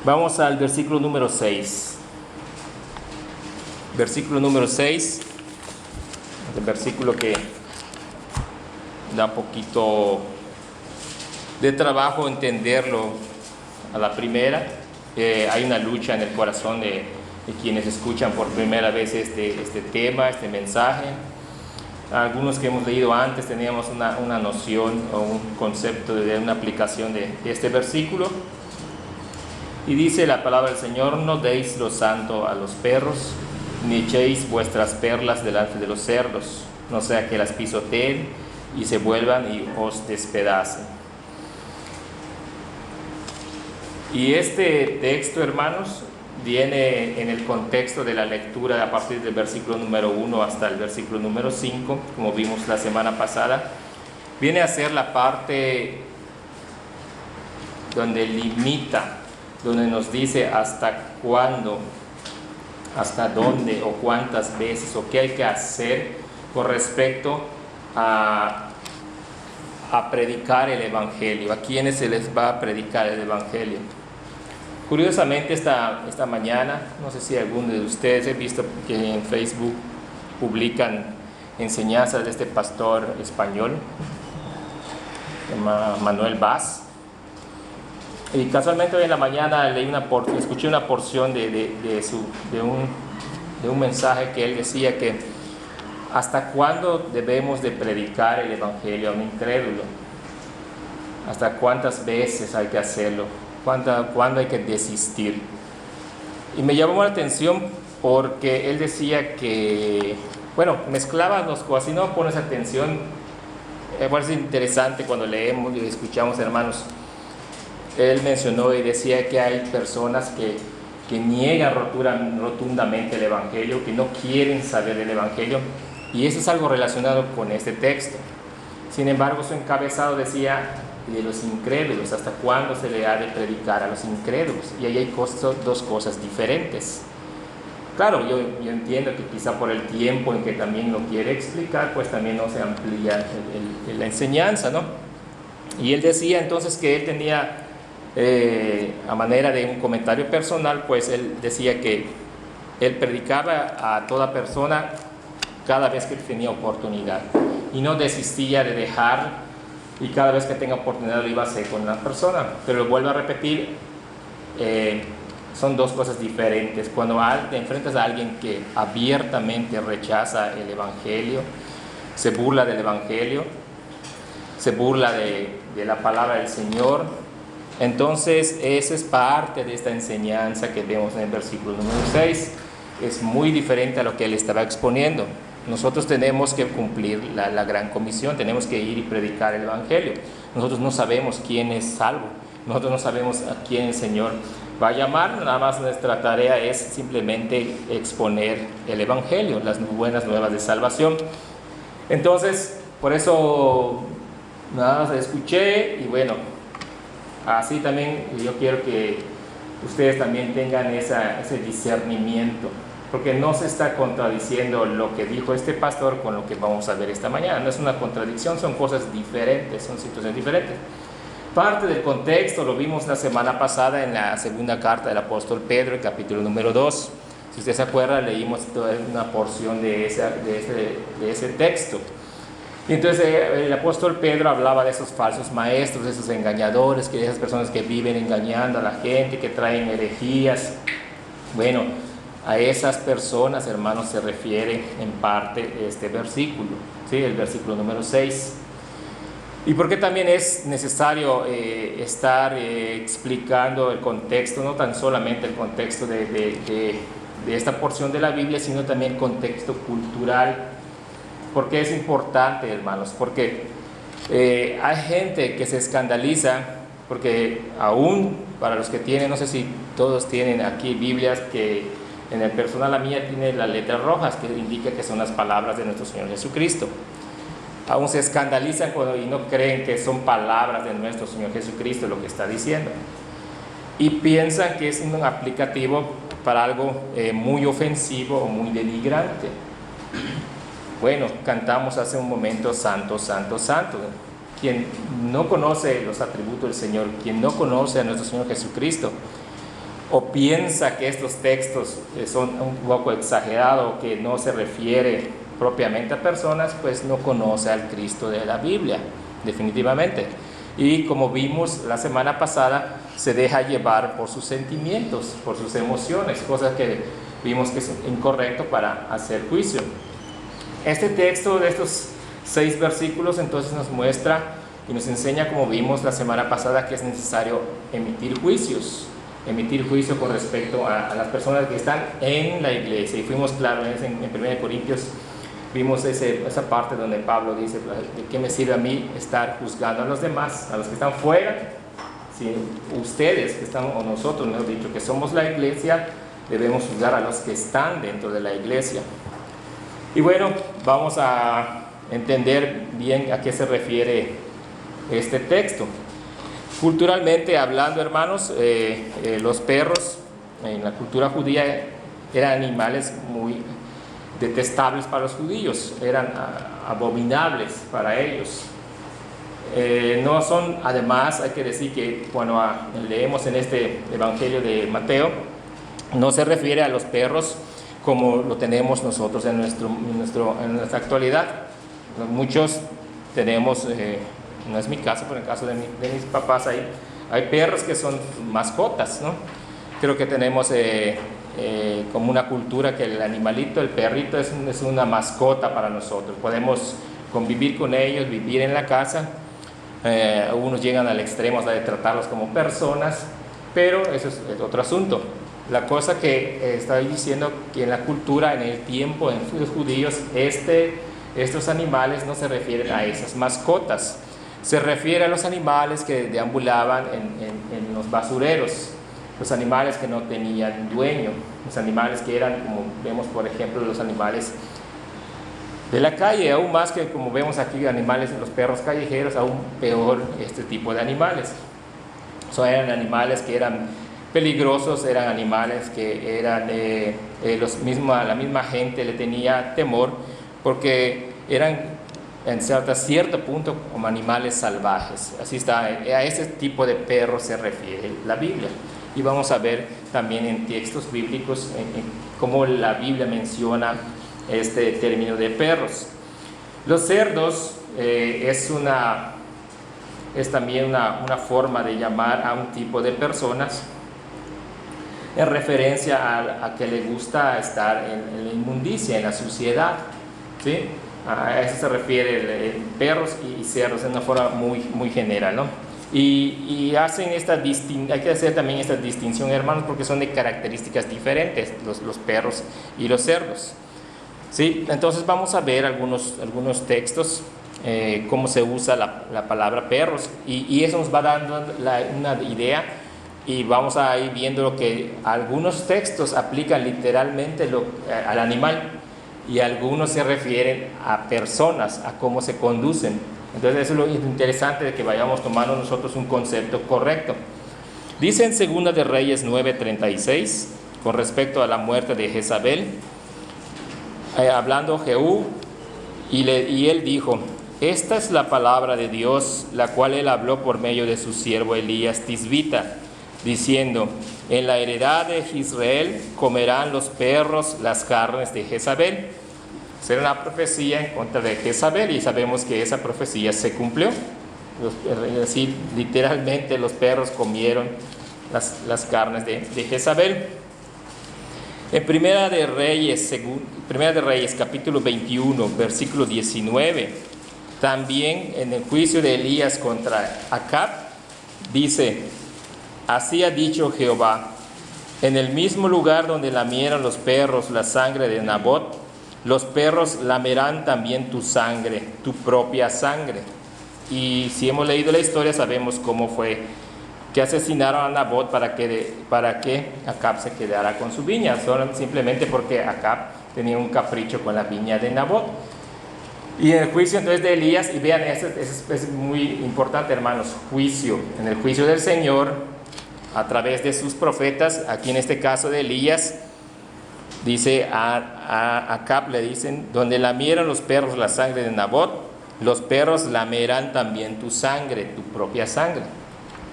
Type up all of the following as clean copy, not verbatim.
Vamos al versículo número 6. Versículo número 6, el versículo que da un poquito de trabajo entenderlo a la primera. Hay una lucha en el corazón de quienes escuchan por primera vez este tema, este mensaje. Algunos que hemos leído antes teníamos una noción o un concepto de una aplicación de este versículo. Y dice la palabra del Señor: no deis lo santo a los perros, ni echéis vuestras perlas delante de los cerdos, no sea que las pisoteen y se vuelvan y os despedacen. Y este texto, hermanos, viene en el contexto de la lectura a partir del versículo número 1 hasta el versículo número 5, como vimos la semana pasada. Viene a ser la parte donde limita, donde nos dice hasta cuándo, hasta dónde o cuántas veces o qué hay que hacer con respecto a predicar el Evangelio, a quienes se les va a predicar el Evangelio. Curiosamente esta mañana, no sé si alguno de ustedes, he visto que en Facebook publican enseñanzas de este pastor español, se llama Manuel Vaz. Y casualmente hoy en la mañana escuché una porción de un mensaje que él decía que ¿hasta cuándo debemos de predicar el Evangelio a un incrédulo? ¿Hasta cuántas veces hay que hacerlo? ¿Cuándo hay que desistir? Y me llamó la atención porque él decía que, mezclaba dos cosas. Si no pones atención, es interesante cuando leemos y escuchamos, hermanos. Él mencionó y decía que hay personas que niegan rotundamente el Evangelio, que no quieren saber del Evangelio, y eso es algo relacionado con este texto. Sin embargo, su encabezado decía de los incrédulos, ¿hasta cuándo se le ha de predicar a los incrédulos? Y ahí hay dos cosas diferentes. Claro, yo entiendo que quizá por el tiempo en que también lo quiere explicar, pues también no se amplía la enseñanza, ¿no? Y él decía entonces que él tenía, a manera de un comentario personal, pues él decía que él predicaba a toda persona cada vez que tenía oportunidad y no desistía de dejar, y cada vez que tenga oportunidad lo iba a hacer con una persona. Pero lo vuelvo a repetir, son dos cosas diferentes. Cuando te enfrentas a alguien que abiertamente rechaza el Evangelio, se burla del Evangelio, se burla de la palabra del Señor, entonces esa es parte de esta enseñanza que vemos en el versículo número 6. Es muy diferente a lo que él estaba exponiendo. Nosotros tenemos que cumplir la gran comisión, tenemos que ir y predicar el Evangelio. Nosotros no sabemos quién es salvo, nosotros no sabemos a quién el Señor va a llamar. Nada más nuestra tarea es simplemente exponer el Evangelio, las buenas nuevas de salvación. Entonces, por eso nada más escuché, y así también yo quiero que ustedes también tengan ese discernimiento, porque no se está contradiciendo lo que dijo este pastor con lo que vamos a ver esta mañana. No es una contradicción, son cosas diferentes, son situaciones diferentes. Parte del contexto lo vimos la semana pasada en la segunda carta del apóstol Pedro, el capítulo número 2. Si usted se acuerda, leímos toda una porción de ese texto. Y entonces el apóstol Pedro hablaba de esos falsos maestros, de esos engañadores, de esas personas que viven engañando a la gente, que traen herejías. A esas personas, hermanos, se refiere en parte este versículo, ¿sí? El versículo número 6. ¿Y por qué también es necesario estar explicando el contexto? No tan solamente el contexto de esta porción de la Biblia, sino también el contexto cultural. ¿Por qué es importante, hermanos? Porque hay gente que se escandaliza, porque aún para los que tienen, no sé si todos tienen aquí Biblias, que en el personal la mía tiene las letras rojas, que indica que son las palabras de nuestro Señor Jesucristo. Aún se escandalizan y no creen que son palabras de nuestro Señor Jesucristo lo que está diciendo. Y piensan que es un aplicativo para algo muy ofensivo o muy denigrante. Cantamos hace un momento: Santo, Santo, Santo. Quien no conoce los atributos del Señor, quien no conoce a nuestro Señor Jesucristo, o piensa que estos textos son un poco exagerados, que no se refiere propiamente a personas, pues no conoce al Cristo de la Biblia, definitivamente. Y como vimos la semana pasada, se deja llevar por sus sentimientos, por sus emociones, cosas que vimos que es incorrecto para hacer juicio. Este texto de estos 6 versículos entonces nos muestra y nos enseña, como vimos la semana pasada, que es necesario emitir juicio con respecto a las personas que están en la iglesia. Y fuimos claros en 1 Corintios, vimos esa parte donde Pablo dice: ¿de qué me sirve a mí estar juzgando a los demás, a los que están fuera? Si ustedes que están, o nosotros, mejor dicho, que somos la iglesia, debemos juzgar a los que están dentro de la iglesia. Y bueno, vamos a entender bien a qué se refiere este texto. Culturalmente hablando, hermanos, los perros en la cultura judía eran animales muy detestables para los judíos, eran abominables para ellos. No son, además, hay que decir que cuando leemos en este Evangelio de Mateo, no se refiere a los perros como lo tenemos nosotros en nuestra actualidad. Muchos tenemos, no es mi caso, pero en el caso de mis papás hay perros que son mascotas, ¿no? Creo que tenemos como una cultura que el animalito, el perrito es una mascota para nosotros. Podemos convivir con ellos, vivir en la casa. Algunos llegan al extremo de tratarlos como personas, pero eso es otro asunto. La cosa que estoy diciendo, que en la cultura, en el tiempo, en los judíos, estos animales no se refieren a esas mascotas, se refiere a los animales que deambulaban en los basureros, los animales que no tenían dueño, los animales que eran, como vemos por ejemplo, los animales de la calle, aún más que como vemos aquí animales, los perros callejeros, aún peor este tipo de animales. Eran animales que eran peligrosos, eran animales que eran, la misma gente le tenía temor, porque eran en cierto punto como animales salvajes. Así está, a ese tipo de perros se refiere la Biblia. Y vamos a ver también en textos bíblicos cómo la Biblia menciona este término de perros. Los cerdos es también una forma de llamar a un tipo de personas en referencia a que le gusta estar en la inmundicia, en la suciedad, ¿sí? A eso se refiere perros y cerdos en una forma muy general, ¿no? Y hacen hay que hacer también esta distinción, hermanos, porque son de características diferentes los perros y los cerdos, ¿sí? Entonces vamos a ver algunos textos, cómo se usa la palabra perros, y eso nos va dando una idea, y vamos a ir viendo lo que algunos textos aplican literalmente al animal, y algunos se refieren a personas, a cómo se conducen. Entonces eso es lo interesante, de que vayamos tomando nosotros un concepto correcto. Dice en 2 de Reyes 9:36, con respecto a la muerte de Jezabel, hablando Jehú, y él dijo: esta es la palabra de Dios, la cual él habló por medio de su siervo Elías Tisbita, diciendo: en la heredad de Israel comerán los perros las carnes de Jezabel. Será una profecía en contra de Jezabel, y sabemos que esa profecía se cumplió. Así, literalmente los perros comieron las carnes de Jezabel. En Primera de Reyes capítulo 21, versículo 19, también en el juicio de Elías contra Acab, dice: así ha dicho Jehová: en el mismo lugar donde lamieron los perros la sangre de Nabot, los perros lamerán también tu sangre, tu propia sangre. Y si hemos leído la historia, sabemos cómo fue que asesinaron a Nabot para que Acab se quedara con su viña, simplemente porque Acab tenía un capricho con la viña de Nabot. Y en el juicio entonces de Elías, y vean, es muy importante, hermanos, juicio. En el juicio del Señor, a través de sus profetas, aquí en este caso de Elías, dice a Acab, le dicen: donde lamieron los perros la sangre de Nabot, los perros lamerán también tu sangre, tu propia sangre.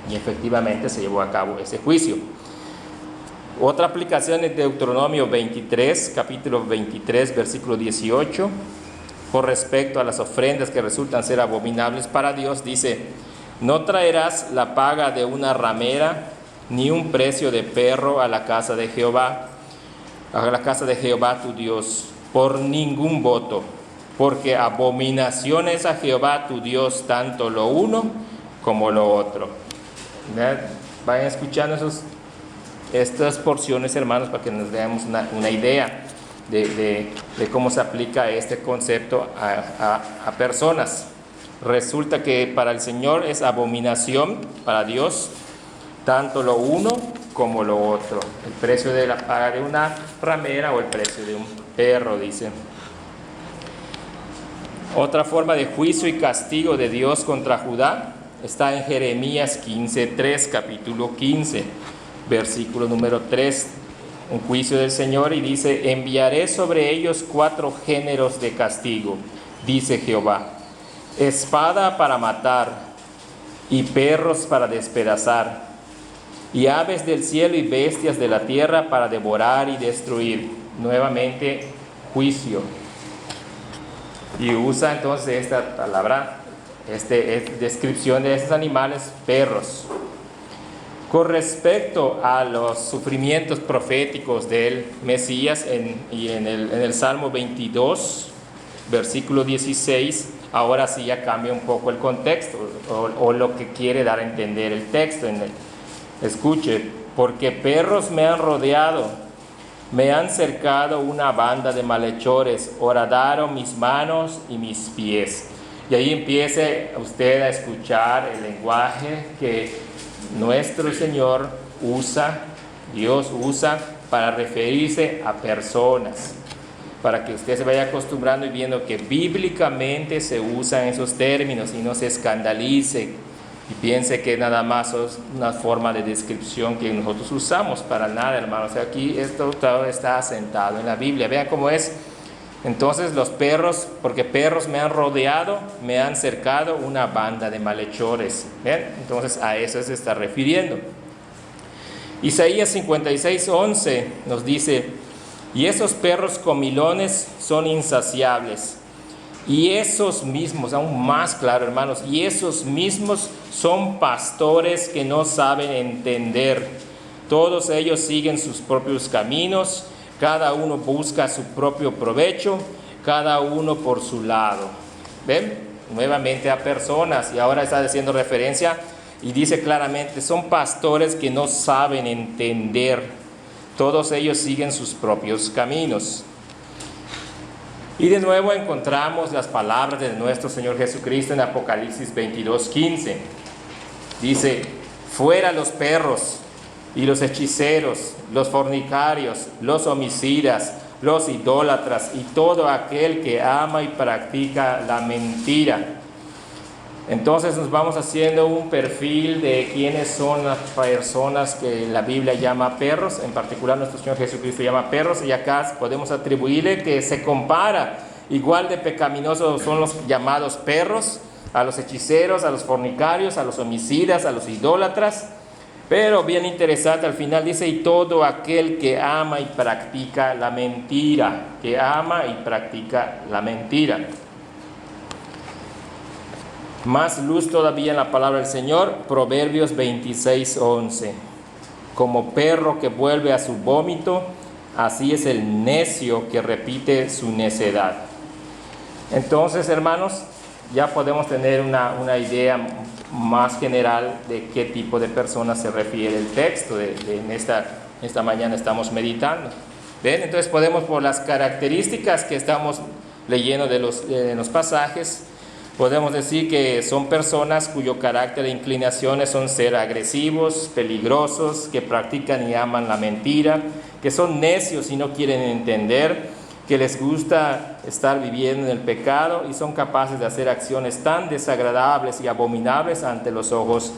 Y efectivamente se llevó a cabo ese juicio. Otra aplicación es Deuteronomio 23, capítulo 23, versículo 18. Con respecto a las ofrendas que resultan ser abominables para Dios, dice: no traerás la paga de una ramera, ni un precio de perro a la casa de Jehová tu Dios, por ningún voto, porque abominación es a Jehová tu Dios tanto lo uno como lo otro. Vayan escuchando estas porciones, hermanos, para que nos demos una idea de cómo se aplica este concepto a personas. Resulta que para el Señor es abominación, para Dios, tanto lo uno como lo otro. El precio de la paga de una ramera o el precio de un perro, dice. Otra forma de juicio y castigo de Dios contra Judá está en Jeremías 15:3, capítulo 15, versículo número 3. Un juicio del Señor, y dice: enviaré sobre ellos 4 géneros de castigo, dice Jehová: espada para matar, y perros para despedazar, y aves del cielo y bestias de la tierra para devorar y destruir. Nuevamente, juicio. Y usa entonces esta palabra, descripción de estos animales, perros. Con respecto a los sufrimientos proféticos del Mesías, en el Salmo 22, versículo 16, ahora sí ya cambia un poco el contexto, o lo que quiere dar a entender el texto. Escuche: porque perros me han rodeado, me han cercado una banda de malhechores, horadaron mis manos y mis pies. Y ahí empiece usted a escuchar el lenguaje que nuestro Señor Dios usa para referirse a personas, para que usted se vaya acostumbrando y viendo que bíblicamente se usan esos términos y no se escandalice y piense que nada más es una forma de descripción que nosotros usamos. Para nada, hermanos. Aquí esto todo está asentado en la Biblia. Vean cómo es. Entonces los perros, porque perros me han rodeado, me han cercado una banda de malhechores. ¿Ven? Entonces a eso se está refiriendo. Isaías 56:11 nos dice: y esos perros comilones son insaciables, y esos mismos, aún más claro, hermanos, y esos mismos son pastores que no saben entender. Todos ellos siguen sus propios caminos, cada uno busca su propio provecho, cada uno por su lado. ¿Ven? Nuevamente a personas, y ahora está haciendo referencia y dice claramente: son pastores que no saben entender. Todos ellos siguen sus propios caminos. Y de nuevo encontramos las palabras de nuestro Señor Jesucristo en Apocalipsis 22:15. Dice: fuera los perros y los hechiceros, los fornicarios, los homicidas, los idólatras y todo aquel que ama y practica la mentira. Entonces nos vamos haciendo un perfil de quiénes son las personas que la Biblia llama perros, en particular nuestro Señor Jesucristo llama perros, y acá podemos atribuirle que se compara, igual de pecaminosos son los llamados perros, a los hechiceros, a los fornicarios, a los homicidas, a los idólatras. Pero bien interesante, al final dice: y todo aquel que ama y practica la mentira, que ama y practica la mentira. Más luz todavía en la palabra del Señor, Proverbios 26:11. Como perro que vuelve a su vómito, así es el necio que repite su necedad. Entonces, hermanos, ya podemos tener una idea más general de qué tipo de personas se refiere el texto en esta mañana estamos meditando. ¿Ven? Entonces podemos, por las características que estamos leyendo de los pasajes, podemos decir que son personas cuyo carácter e inclinaciones son ser agresivos, peligrosos, que practican y aman la mentira, que son necios y no quieren entender, que les gusta estar viviendo en el pecado y son capaces de hacer acciones tan desagradables y abominables ante los ojos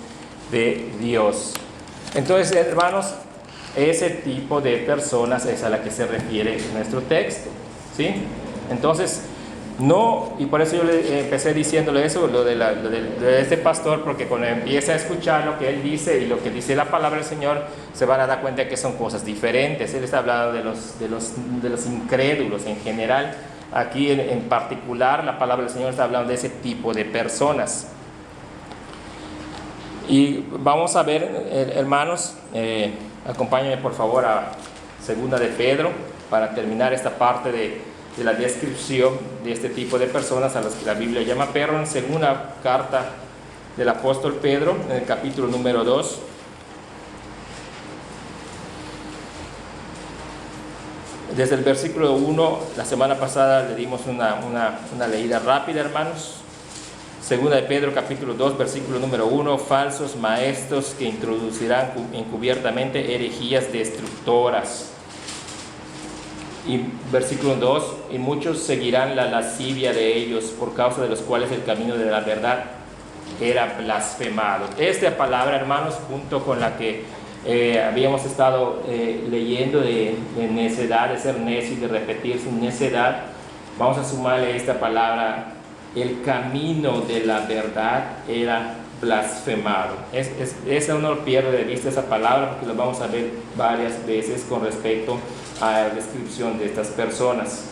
de Dios. Entonces, hermanos, ese tipo de personas es a la que se refiere nuestro texto, ¿sí? Entonces, No, y por eso yo le empecé diciéndole eso, lo de este pastor, porque cuando empieza a escuchar lo que él dice y lo que dice la palabra del Señor, se van a dar cuenta que son cosas diferentes. Él está hablando de los incrédulos en general. Aquí en particular la palabra del Señor está hablando de ese tipo de personas. Y vamos a ver, hermanos, acompáñenme por favor a Segunda de Pedro para terminar esta parte de la descripción de este tipo de personas a las que la Biblia llama perro, en segunda carta del apóstol Pedro, en el capítulo número 2. Desde el versículo 1, la semana pasada le dimos una leída rápida, hermanos. Segunda de Pedro, capítulo 2, versículo número 1, falsos maestros que introducirán encubiertamente herejías destructoras. Y versículo 2, y muchos seguirán la lascivia de ellos, por causa de los cuales el camino de la verdad era blasfemado. Esta palabra, hermanos, junto con la que habíamos estado leyendo de necedad, de ser necio y de repetir su necedad, vamos a sumarle esta palabra, el camino de la verdad era blasfemado. Esa uno pierde de vista esa palabra, porque lo vamos a ver varias veces con respecto a la descripción de estas personas.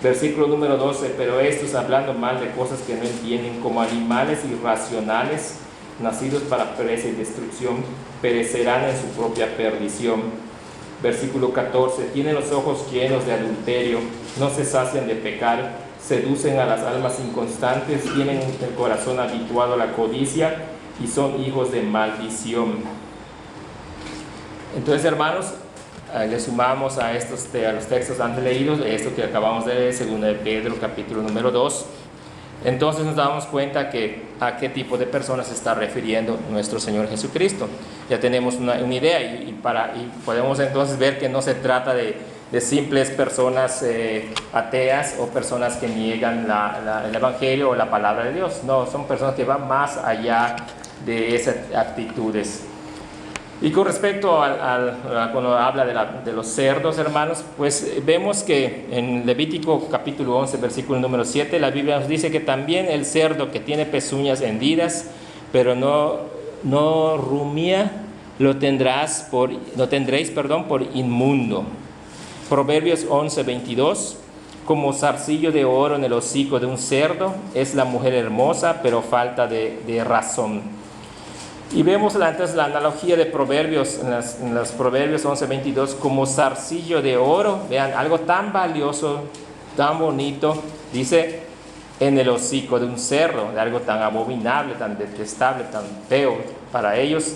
Versículo número 12, pero estos, hablando mal de cosas que no entienden, como animales irracionales, nacidos para pereza y destrucción, perecerán en su propia perdición. Versículo 14, tienen los ojos llenos de adulterio, no se sacian de pecar, seducen a las almas inconstantes, tienen el corazón habituado a la codicia y son hijos de maldición. Entonces, hermanos, le sumamos a los textos antes leídos, esto que acabamos de leer, segunda de Pedro, capítulo número 2. Entonces nos damos cuenta que a qué tipo de personas se está refiriendo nuestro Señor Jesucristo. Ya tenemos una idea y podemos entonces ver que no se trata de simples personas ateas o personas que niegan el Evangelio o la palabra de Dios. No, son personas que van más allá de esas actitudes. Y con respecto cuando habla de los cerdos, hermanos, pues vemos que en Levítico capítulo 11, versículo número 7, la Biblia nos dice que también el cerdo que tiene pezuñas hendidas, pero no rumía, lo tendréis por inmundo. Proverbios 11, 22, como zarcillo de oro en el hocico de un cerdo, es la mujer hermosa, pero falta de razón. Y vemos entonces la analogía de Proverbios, en los Proverbios 11, 22, como zarcillo de oro, vean, algo tan valioso, tan bonito, dice, en el hocico de un cerdo, de algo tan abominable, tan detestable, tan feo para ellos.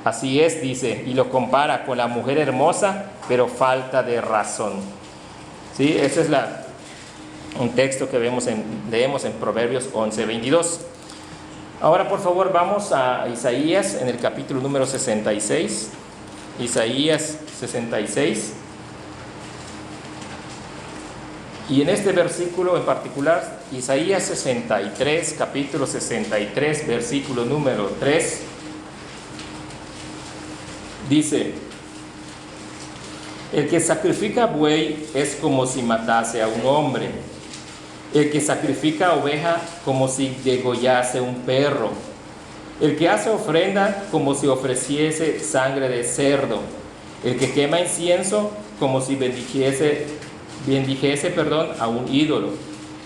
Así es, dice, y lo compara con la mujer hermosa, pero falta de razón. ¿Sí? Ese es un texto que leemos en Proverbios 11, 22. Ahora, por favor, vamos a Isaías en el capítulo número 66. Isaías 66. Y en este versículo en particular, Isaías 63, capítulo 63, versículo número 3, dice: el que sacrifica buey es como si matase a un hombre. El que sacrifica oveja como si degollase un perro. El que hace ofrenda como si ofreciese sangre de cerdo. El que quema incienso como si bendijese a un ídolo.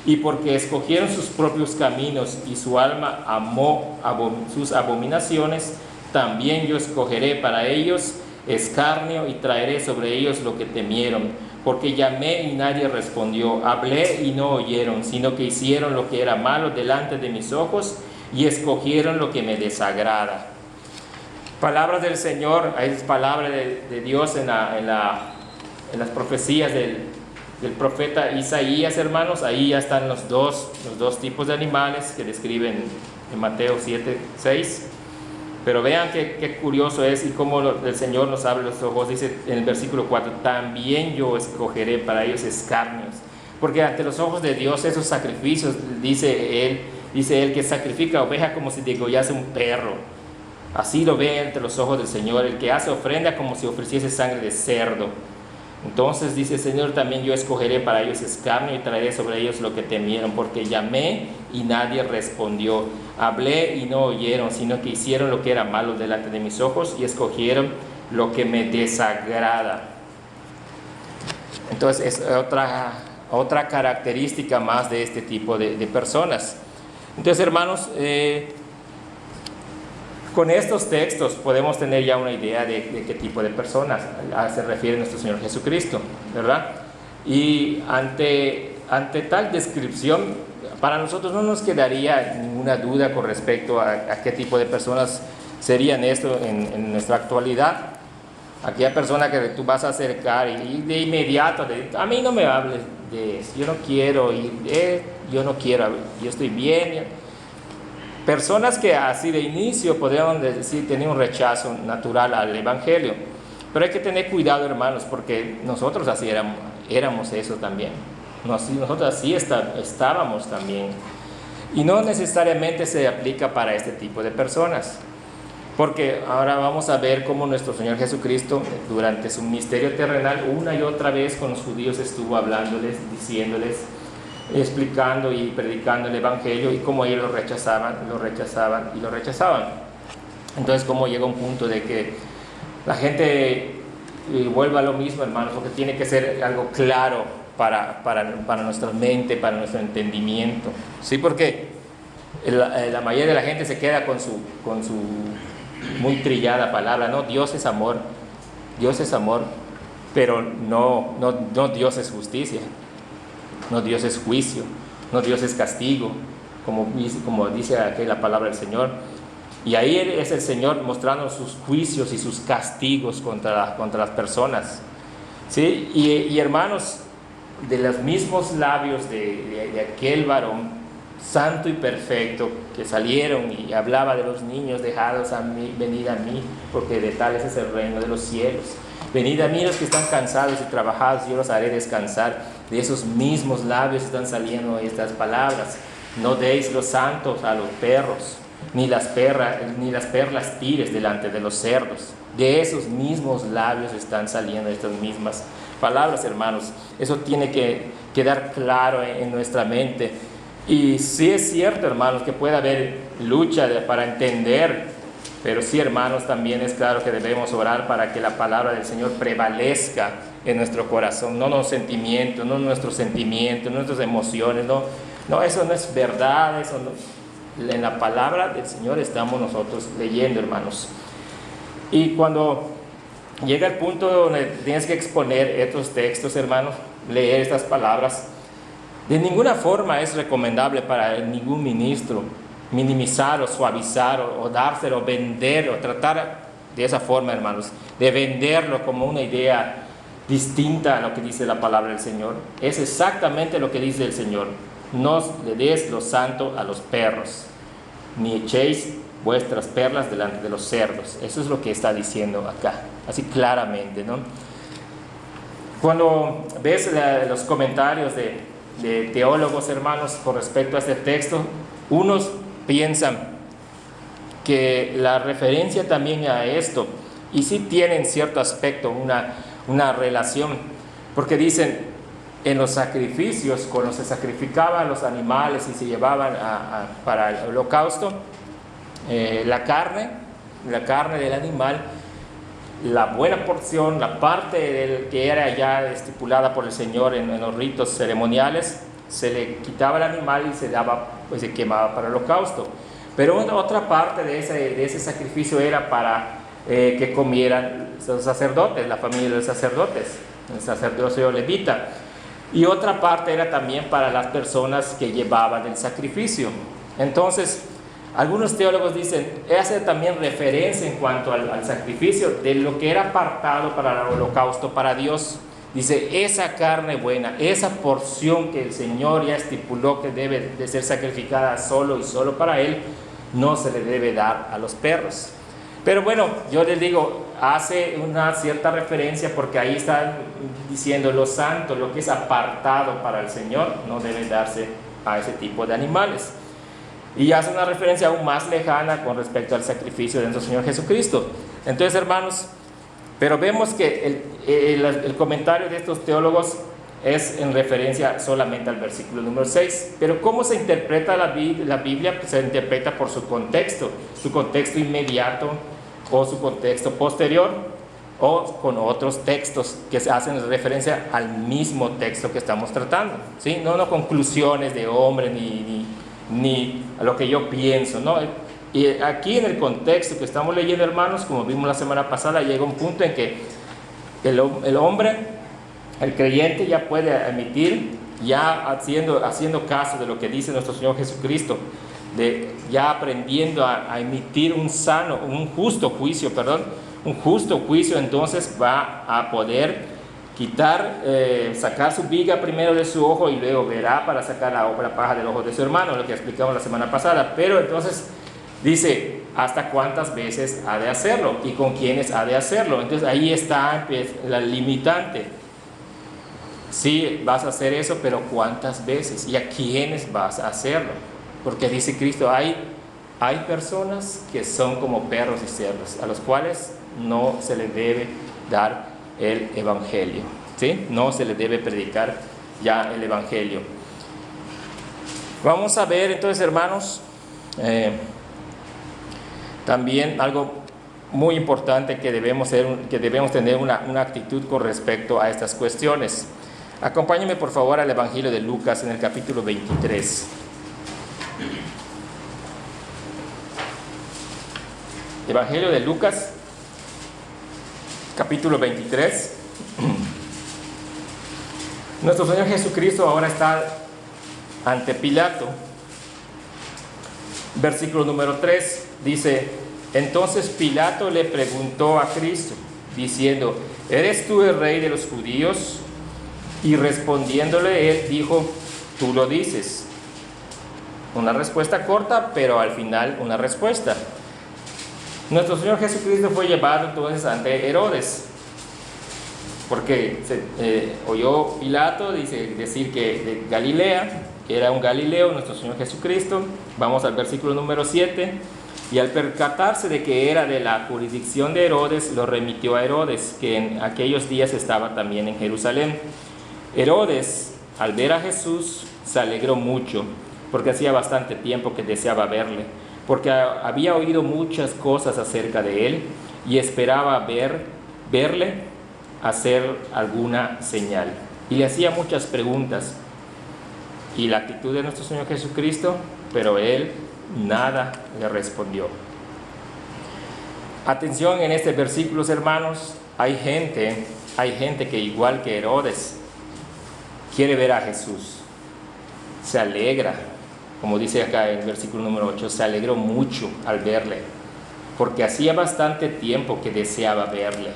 Y porque escogieron sus propios caminos y su alma amó sus abominaciones, también yo escogeré para ellos escarnio y traeré sobre ellos lo que temieron. Porque llamé y nadie respondió, hablé y no oyeron, sino que hicieron lo que era malo delante de mis ojos y escogieron lo que me desagrada. Palabras del Señor, es palabra de Dios en las profecías del profeta Isaías, hermanos. Ahí ya están los dos tipos de animales que describen en Mateo 7, 6. Pero vean qué curioso es y cómo el Señor nos abre los ojos. Dice en el versículo 4, también yo escogeré para ellos escarnios. Porque ante los ojos de Dios esos sacrificios, dice él que sacrifica oveja como si degollase un perro. Así lo ve ante los ojos del Señor. El que hace ofrenda como si ofreciese sangre de cerdo. Entonces dice el Señor, también yo escogeré para ellos escarnio y traeré sobre ellos lo que temieron, porque llamé y nadie respondió, hablé y no oyeron, sino que hicieron lo que era malo delante de mis ojos y escogieron lo que me desagrada. Entonces es otra característica más de este tipo de personas. Entonces, hermanos, con estos textos podemos tener ya una idea de qué tipo de personas se refiere nuestro Señor Jesucristo, ¿verdad? Y ante tal descripción, para nosotros no nos quedaría ninguna duda con respecto a qué tipo de personas serían esto en nuestra actualidad. Aquella persona que tú vas a acercar y de inmediato, a mí no me hables de eso, yo no quiero, yo estoy bien. Personas que así de inicio podríamos decir tenían un rechazo natural al Evangelio. Pero hay que tener cuidado, hermanos, porque nosotros así éramos eso también. Nosotros así estábamos también. Y no necesariamente se aplica para este tipo de personas. Porque ahora vamos a ver cómo nuestro Señor Jesucristo, durante su ministerio terrenal, una y otra vez con los judíos estuvo hablándoles, diciéndoles, explicando y predicando el Evangelio, y cómo ellos lo rechazaban. Entonces, cómo llega un punto de que la gente vuelva a lo mismo, hermanos, porque tiene que ser algo claro para nuestra mente, para nuestro entendimiento. Sí, porque la mayoría de la gente se queda con su muy trillada palabra, no, Dios es amor, pero no Dios es justicia. No, Dios es juicio, no, Dios es castigo, como dice aquí la palabra del Señor. Y ahí es el Señor mostrando sus juicios y sus castigos contra las personas. ¿Sí? Y hermanos, de los mismos labios de aquel varón santo y perfecto que salieron y hablaba de los niños, dejados a mí, venid a mí, porque de tal es el reino de los cielos. Venid a mí los que están cansados y trabajados, yo los haré descansar. De esos mismos labios están saliendo estas palabras. No deis los santos a los perros, ni las perlas tires delante de los cerdos. De esos mismos labios están saliendo estas mismas palabras, hermanos. Eso tiene que quedar claro en nuestra mente. Y sí es cierto, hermanos, que puede haber lucha para entender. Pero sí, hermanos, también es claro que debemos orar para que la palabra del Señor prevalezca en nuestro corazón, no nuestros sentimientos, no nuestras emociones, no, eso no es verdad, eso no. En la palabra del Señor estamos nosotros leyendo, hermanos. Y cuando llega el punto donde tienes que exponer estos textos, hermanos, leer estas palabras, de ninguna forma es recomendable para ningún ministro minimizar o suavizar o dárselo, vender o tratar de esa forma, hermanos, de venderlo como una idea distinta a lo que dice la palabra del Señor. Es exactamente lo que dice el Señor: no le des lo santo a los perros, ni echéis vuestras perlas delante de los cerdos. Eso es lo que está diciendo acá, así claramente, ¿no? Cuando ves los comentarios de teólogos, hermanos, con respecto a este texto, unos piensan que la referencia también a esto, y sí tienen cierto aspecto, una relación, porque dicen, en los sacrificios, cuando se sacrificaban los animales y se llevaban para el holocausto, la carne del animal, la buena porción, la parte que era ya estipulada por el Señor en los ritos ceremoniales, se le quitaba el animal y se daba, pues se quemaba para el holocausto. Pero otra parte de ese sacrificio era para que comieran los sacerdotes, la familia de los sacerdotes, el sacerdocio levita. Y otra parte era también para las personas que llevaban el sacrificio. Entonces, algunos teólogos dicen, hace también referencia en cuanto al sacrificio de lo que era apartado para el holocausto para Dios. Dice, esa carne buena, esa porción que el Señor ya estipuló que debe de ser sacrificada solo y solo para Él, no se le debe dar a los perros. Pero bueno, yo les digo, hace una cierta referencia porque ahí están diciendo lo santo, lo que es apartado para el Señor, no debe darse a ese tipo de animales. Y hace una referencia aún más lejana con respecto al sacrificio de nuestro Señor Jesucristo. Entonces, hermanos, Pero vemos que el comentario de estos teólogos es en referencia solamente al versículo número 6. Pero ¿cómo se interpreta la Biblia? Pues se interpreta por su contexto inmediato o su contexto posterior, o con otros textos que se hacen referencia al mismo texto que estamos tratando, ¿sí? No conclusiones de hombre ni a lo que yo pienso, ¿no? Y aquí en el contexto que estamos leyendo, hermanos, como vimos la semana pasada, llega un punto en que el hombre, el creyente, ya puede emitir, ya haciendo caso de lo que dice nuestro Señor Jesucristo, ya aprendiendo a emitir un justo juicio, entonces va a poder sacar su viga primero de su ojo y luego verá para sacar la paja del ojo de su hermano, lo que explicamos la semana pasada. Pero entonces dice, ¿hasta cuántas veces ha de hacerlo? ¿Y con quiénes ha de hacerlo? Entonces ahí está la limitante. Sí, vas a hacer eso, pero ¿cuántas veces? ¿Y a quiénes vas a hacerlo? Porque dice Cristo, hay personas que son como perros y cerdos, a los cuales no se les debe dar el Evangelio, ¿sí? No se les debe predicar ya el Evangelio. Vamos a ver entonces, hermanos, también algo muy importante que debemos tener una actitud con respecto a estas cuestiones. Acompáñenme por favor al Evangelio de Lucas en el capítulo 23. Evangelio de Lucas, capítulo 23. Nuestro Señor Jesucristo ahora está ante Pilato. Versículo número 3 dice: entonces Pilato le preguntó a Cristo, diciendo: ¿eres tú el rey de los judíos? Y respondiéndole él dijo: tú lo dices. Una respuesta corta, pero al final una respuesta. Nuestro Señor Jesucristo fue llevado entonces ante Herodes, porque oyó Pilato decir que de Galilea, que era un Galileo, nuestro Señor Jesucristo. Vamos al versículo número 7. Y al percatarse de que era de la jurisdicción de Herodes, lo remitió a Herodes, que en aquellos días estaba también en Jerusalén. Herodes, al ver a Jesús, se alegró mucho, porque hacía bastante tiempo que deseaba verle, porque había oído muchas cosas acerca de él y esperaba verle hacer alguna señal. Y le hacía muchas preguntas. Y la actitud de nuestro Señor Jesucristo, pero él nada le respondió. Atención en este versículo, hermanos. Hay gente que, igual que Herodes, quiere ver a Jesús, se alegra, como dice acá en el versículo número 8, se alegró mucho al verle, porque hacía bastante tiempo que deseaba verle.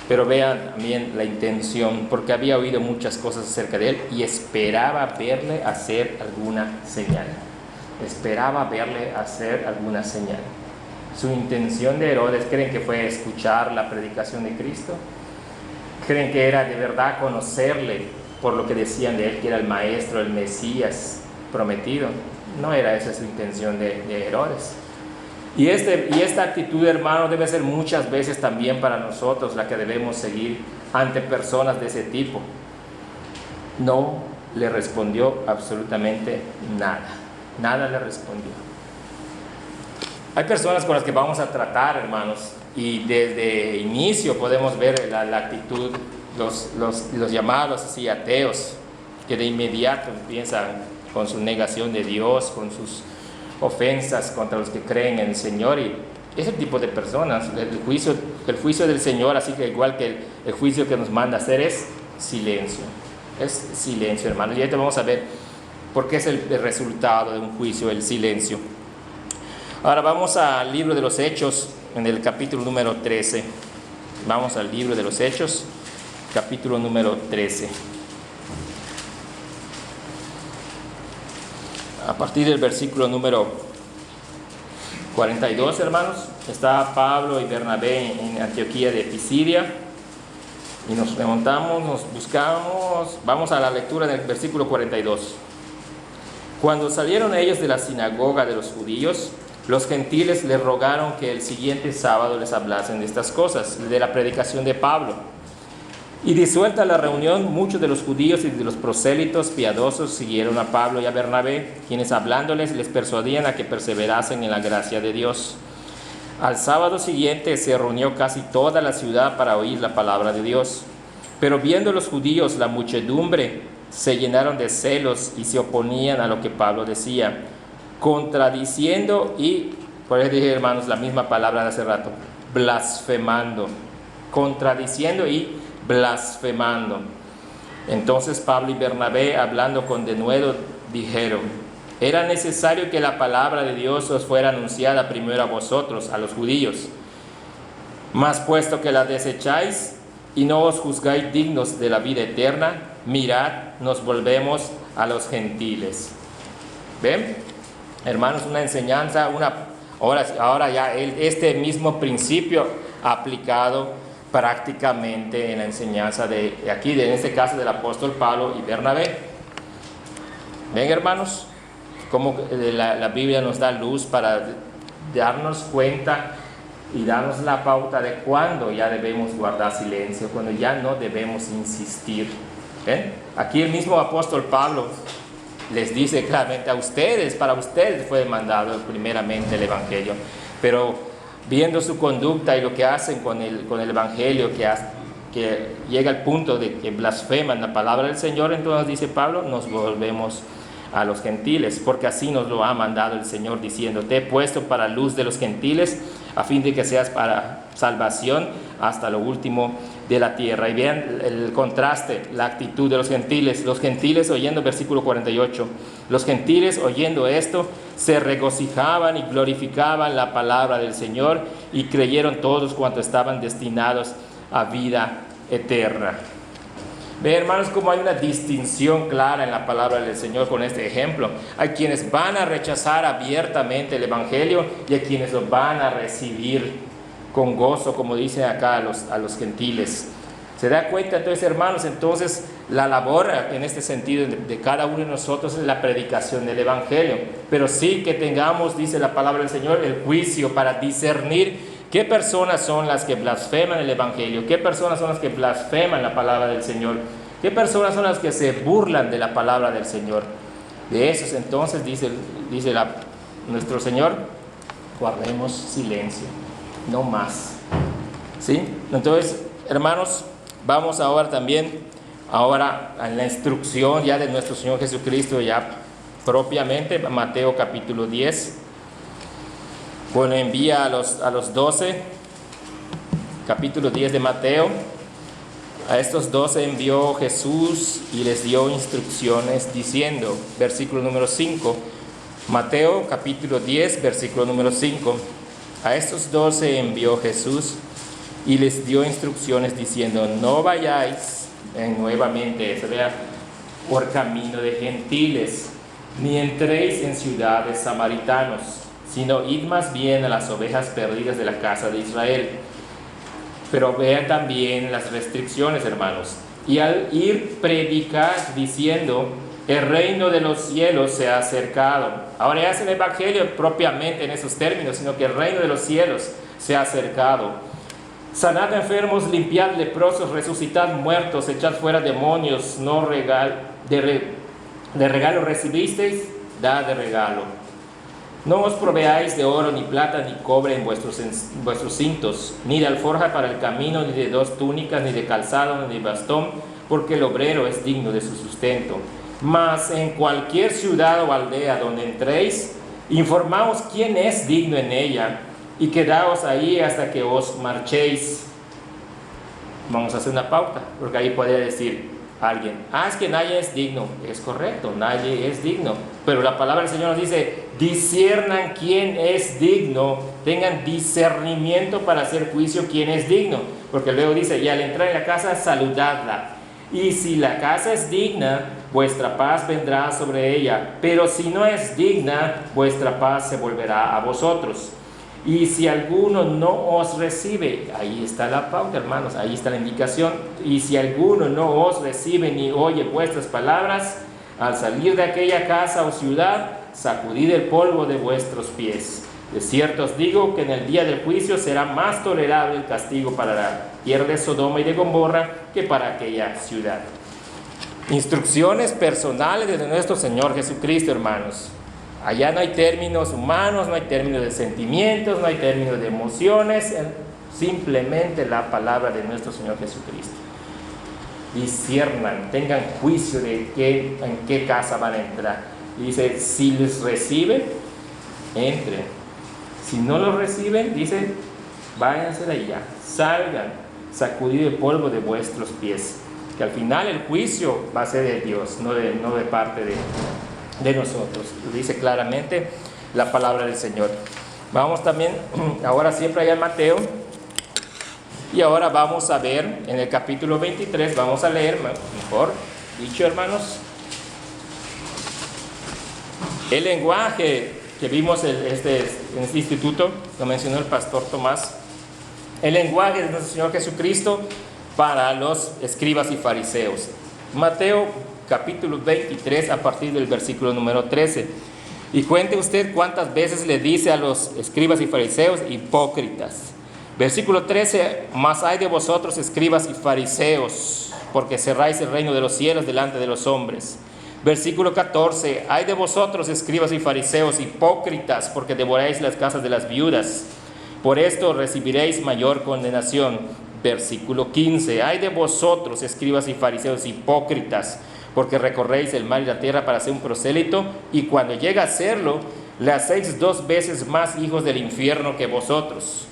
Pero vean también la intención, porque había oído muchas cosas acerca de él y esperaba verle hacer alguna señal. Esperaba verle hacer alguna señal. Su intención de Herodes, ¿creen que fue escuchar la predicación de Cristo? ¿Creen que era de verdad conocerle por lo que decían de él, que era el maestro, el Mesías prometido? No era esa su intención de Herodes. Y esta actitud, hermano, debe ser muchas veces también para nosotros la que debemos seguir ante personas de ese tipo. No le respondió absolutamente nada le respondió. Hay personas con las que vamos a tratar, hermanos, y desde inicio podemos ver la actitud, los llamados así ateos, que de inmediato empiezan con su negación de Dios, con sus ofensas contra los que creen en el Señor. Y ese tipo de personas, el juicio del Señor, así que igual que el juicio que nos manda hacer, es silencio, hermano. Y ahorita vamos a ver por qué es el resultado de un juicio, el silencio. Ahora vamos al libro de los Hechos, en el capítulo número 13. Vamos al libro de los Hechos, capítulo número 13. A partir del versículo número 42, hermanos, está Pablo y Bernabé en Antioquía de Pisidia. Y nos remontamos, nos buscamos, vamos a la lectura del versículo 42. Cuando salieron ellos de la sinagoga de los judíos, Los gentiles le rogaron que el siguiente sábado les hablasen de estas cosas, de la predicación de Pablo. Y disuelta la reunión, muchos de los judíos y de los prosélitos piadosos siguieron a Pablo y a Bernabé, quienes hablándoles les persuadían a que perseverasen en la gracia de Dios. Al sábado siguiente se reunió casi toda la ciudad para oír la palabra de Dios. Pero viendo los judíos la muchedumbre, se llenaron de celos y se oponían a lo que Pablo decía, contradiciendo y, por eso dije, hermanos, la misma palabra de hace rato, blasfemando, contradiciendo y blasfemando. Entonces Pablo y Bernabé, hablando con denuedo, dijeron: era necesario que la palabra de Dios os fuera anunciada primero a vosotros, a los judíos. Mas puesto que la desecháis y no os juzgáis dignos de la vida eterna, mirad, nos volvemos a los gentiles. ¿Ven? Hermanos, una enseñanza, ahora ya este mismo principio aplicado prácticamente en la enseñanza de aquí, en este caso del apóstol Pablo y Bernabé. ¿Ven, hermanos? Cómo la Biblia nos da luz para darnos cuenta y darnos la pauta de cuándo ya debemos guardar silencio, cuando ya no debemos insistir. ¿Ven? Aquí el mismo apóstol Pablo les dice claramente a ustedes, para ustedes fue mandado primeramente el Evangelio, pero viendo su conducta y lo que hacen con el Evangelio, que llega al punto de que blasfeman la palabra del Señor, entonces dice Pablo, nos volvemos a los gentiles, porque así nos lo ha mandado el Señor, diciendo: te he puesto para luz de los gentiles, a fin de que seas para salvación hasta lo último de la tierra. Y vean el contraste, la actitud de los gentiles oyendo, versículo 48, los gentiles oyendo esto, se regocijaban y glorificaban la palabra del Señor, y creyeron todos cuantos estaban destinados a vida eterna. Ven, hermanos, cómo hay una distinción clara en la palabra del Señor con este ejemplo. Hay quienes van a rechazar abiertamente el Evangelio y hay quienes lo van a recibir con gozo, como dicen acá a los gentiles. ¿Se da cuenta entonces, hermanos? Entonces la labor en este sentido de cada uno de nosotros es la predicación del Evangelio. Pero sí que tengamos, dice la palabra del Señor, el juicio para discernir ¿qué personas son las que blasfeman el Evangelio? ¿Qué personas son las que blasfeman la palabra del Señor? ¿Qué personas son las que se burlan de la palabra del Señor? De esos entonces dice nuestro Señor, guardemos silencio, no más. ¿Sí? Entonces, hermanos, vamos ahora también en la instrucción ya de nuestro Señor Jesucristo, ya propiamente, Mateo capítulo 10. Bueno, envía a los 12, capítulo 10 de Mateo. A estos 12 envió Jesús y les dio instrucciones diciendo, versículo número 5, Mateo capítulo 10, versículo número 5. A estos 12 envió Jesús y les dio instrucciones diciendo: no vayáis, nuevamente, por camino de gentiles, ni entréis en ciudades samaritanos, sino id más bien a las ovejas perdidas de la casa de Israel. Pero vean también las restricciones, hermanos. Y al ir, predicad diciendo: el reino de los cielos se ha acercado. Ahora ya es el Evangelio propiamente en esos términos, sino que el reino de los cielos se ha acercado. Sanad enfermos, limpiad leprosos, resucitad muertos, echad fuera demonios, de regalo recibisteis, dad de regalo. No os proveáis de oro, ni plata, ni cobre en vuestros cintos, ni de alforja para el camino, ni de 2 túnicas, ni de calzado, ni de bastón, porque el obrero es digno de su sustento. Mas en cualquier ciudad o aldea donde entréis, informaos quién es digno en ella, y quedaos ahí hasta que os marchéis. Vamos a hacer una pauta, porque ahí podría decir alguien: es que nadie es digno. Es correcto, nadie es digno, pero la palabra del Señor nos dice: disciernan quién es digno, tengan discernimiento para hacer juicio quién es digno, porque luego dice: y al entrar en la casa, saludadla, y si la casa es digna, vuestra paz vendrá sobre ella, pero si no es digna, vuestra paz se volverá a vosotros. Y si alguno no os recibe, ahí está la pauta, hermanos, ahí está la indicación. Y si alguno no os recibe ni oye vuestras palabras, al salir de aquella casa o ciudad, sacudid el polvo de vuestros pies. De cierto os digo que en el día del juicio será más tolerable el castigo para la tierra de Sodoma y de Gomorra que para aquella ciudad. Instrucciones personales de nuestro Señor Jesucristo, hermanos. Allá no hay términos humanos, no hay términos de sentimientos, no hay términos de emociones, simplemente la palabra de nuestro Señor Jesucristo. Disciernan, tengan juicio de en qué casa van a entrar. Dice, si les reciben, entren. Si no los reciben, dice, váyanse de allá, salgan, sacudid el polvo de vuestros pies. Que al final el juicio va a ser de Dios, no de parte de nosotros. Lo dice claramente la palabra del Señor. Vamos también, ahora siempre allá en Mateo. Y ahora vamos a ver en el capítulo 23, vamos a leer, mejor dicho, hermanos, el lenguaje que vimos en este instituto, lo mencionó el pastor Tomás, el lenguaje de nuestro Señor Jesucristo para los escribas y fariseos. Mateo capítulo 23 a partir del versículo número 13. Y cuente usted cuántas veces le dice a los escribas y fariseos hipócritas. Versículo 13, mas hay de vosotros escribas y fariseos, porque cerráis el reino de los cielos delante de los hombres. Versículo 14, hay de vosotros escribas y fariseos hipócritas, porque devoráis las casas de las viudas. Por esto recibiréis mayor condenación. Versículo 15, hay de vosotros escribas y fariseos hipócritas, porque recorréis el mar y la tierra para ser un prosélito, y cuando llega a serlo, le hacéis 2 veces más hijos del infierno que vosotros.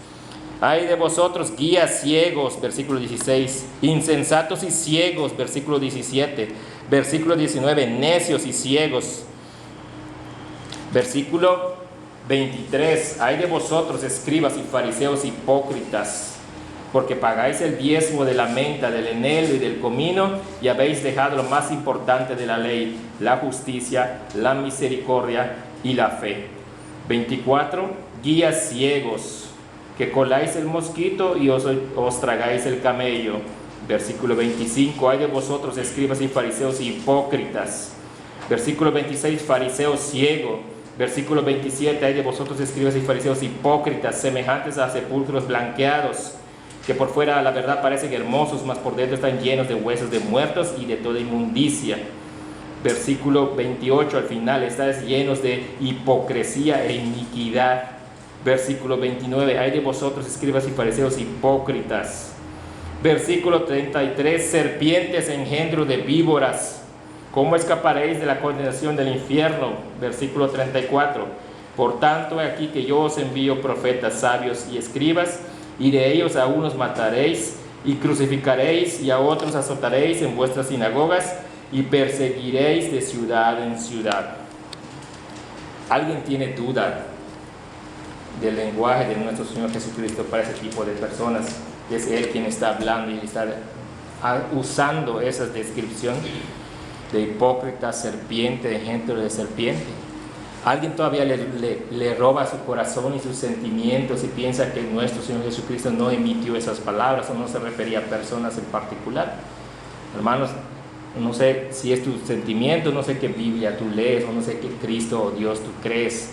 Hay de vosotros guías ciegos, versículo 16, insensatos y ciegos, versículo 17, versículo 19, necios y ciegos. Versículo 23, hay de vosotros escribas y fariseos hipócritas, porque pagáis el diezmo de la menta, del eneldo y del comino, y habéis dejado lo más importante de la ley, la justicia, la misericordia y la fe. 24, guías ciegos, que coláis el mosquito y os tragáis el camello. Versículo 25, hay de vosotros escribas y fariseos hipócritas. Versículo 26, fariseo ciego. Versículo 27, hay de vosotros escribas y fariseos hipócritas, semejantes a sepulcros blanqueados, que por fuera la verdad parecen hermosos, mas por dentro están llenos de huesos de muertos y de toda inmundicia. Versículo 28, al final, estáis llenos de hipocresía e iniquidad. Versículo 29, hay de vosotros escribas y fariseos hipócritas. Versículo 33, serpientes, engendro de víboras, ¿cómo escaparéis de la condenación del infierno? Versículo 34, por tanto he aquí que yo os envío profetas sabios y escribas, y de ellos a unos mataréis y crucificaréis, y a otros azotaréis en vuestras sinagogas, y perseguiréis de ciudad en ciudad. ¿Alguien tiene duda del lenguaje de nuestro Señor Jesucristo para ese tipo de personas? Es Él quien está hablando y está usando esa descripción de hipócrita, serpiente, de engendro de serpiente. Alguien todavía le roba su corazón y sus sentimientos y piensa que nuestro Señor Jesucristo no emitió esas palabras o no se refería a personas en particular. Hermanos, no sé si es tu sentimiento, no sé qué Biblia tú lees o no sé qué Cristo o Dios tú crees,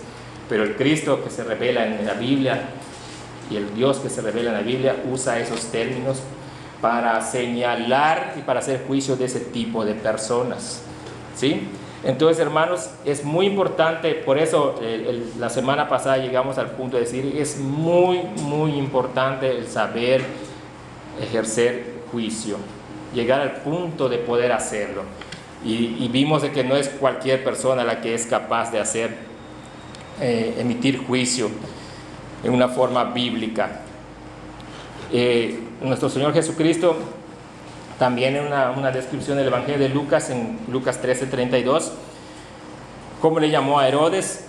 pero el Cristo que se revela en la Biblia y el Dios que se revela en la Biblia usa esos términos para señalar y para hacer juicio de ese tipo de personas, ¿sí? Entonces, hermanos, es muy importante, por eso la semana pasada llegamos al punto de decir, es muy, muy importante el saber ejercer juicio, llegar al punto de poder hacerlo. Y vimos de que no es cualquier persona la que es capaz de emitir juicio en una forma bíblica. Nuestro Señor Jesucristo, también en una descripción del Evangelio de Lucas, en Lucas 13:32, cómo le llamó a Herodes,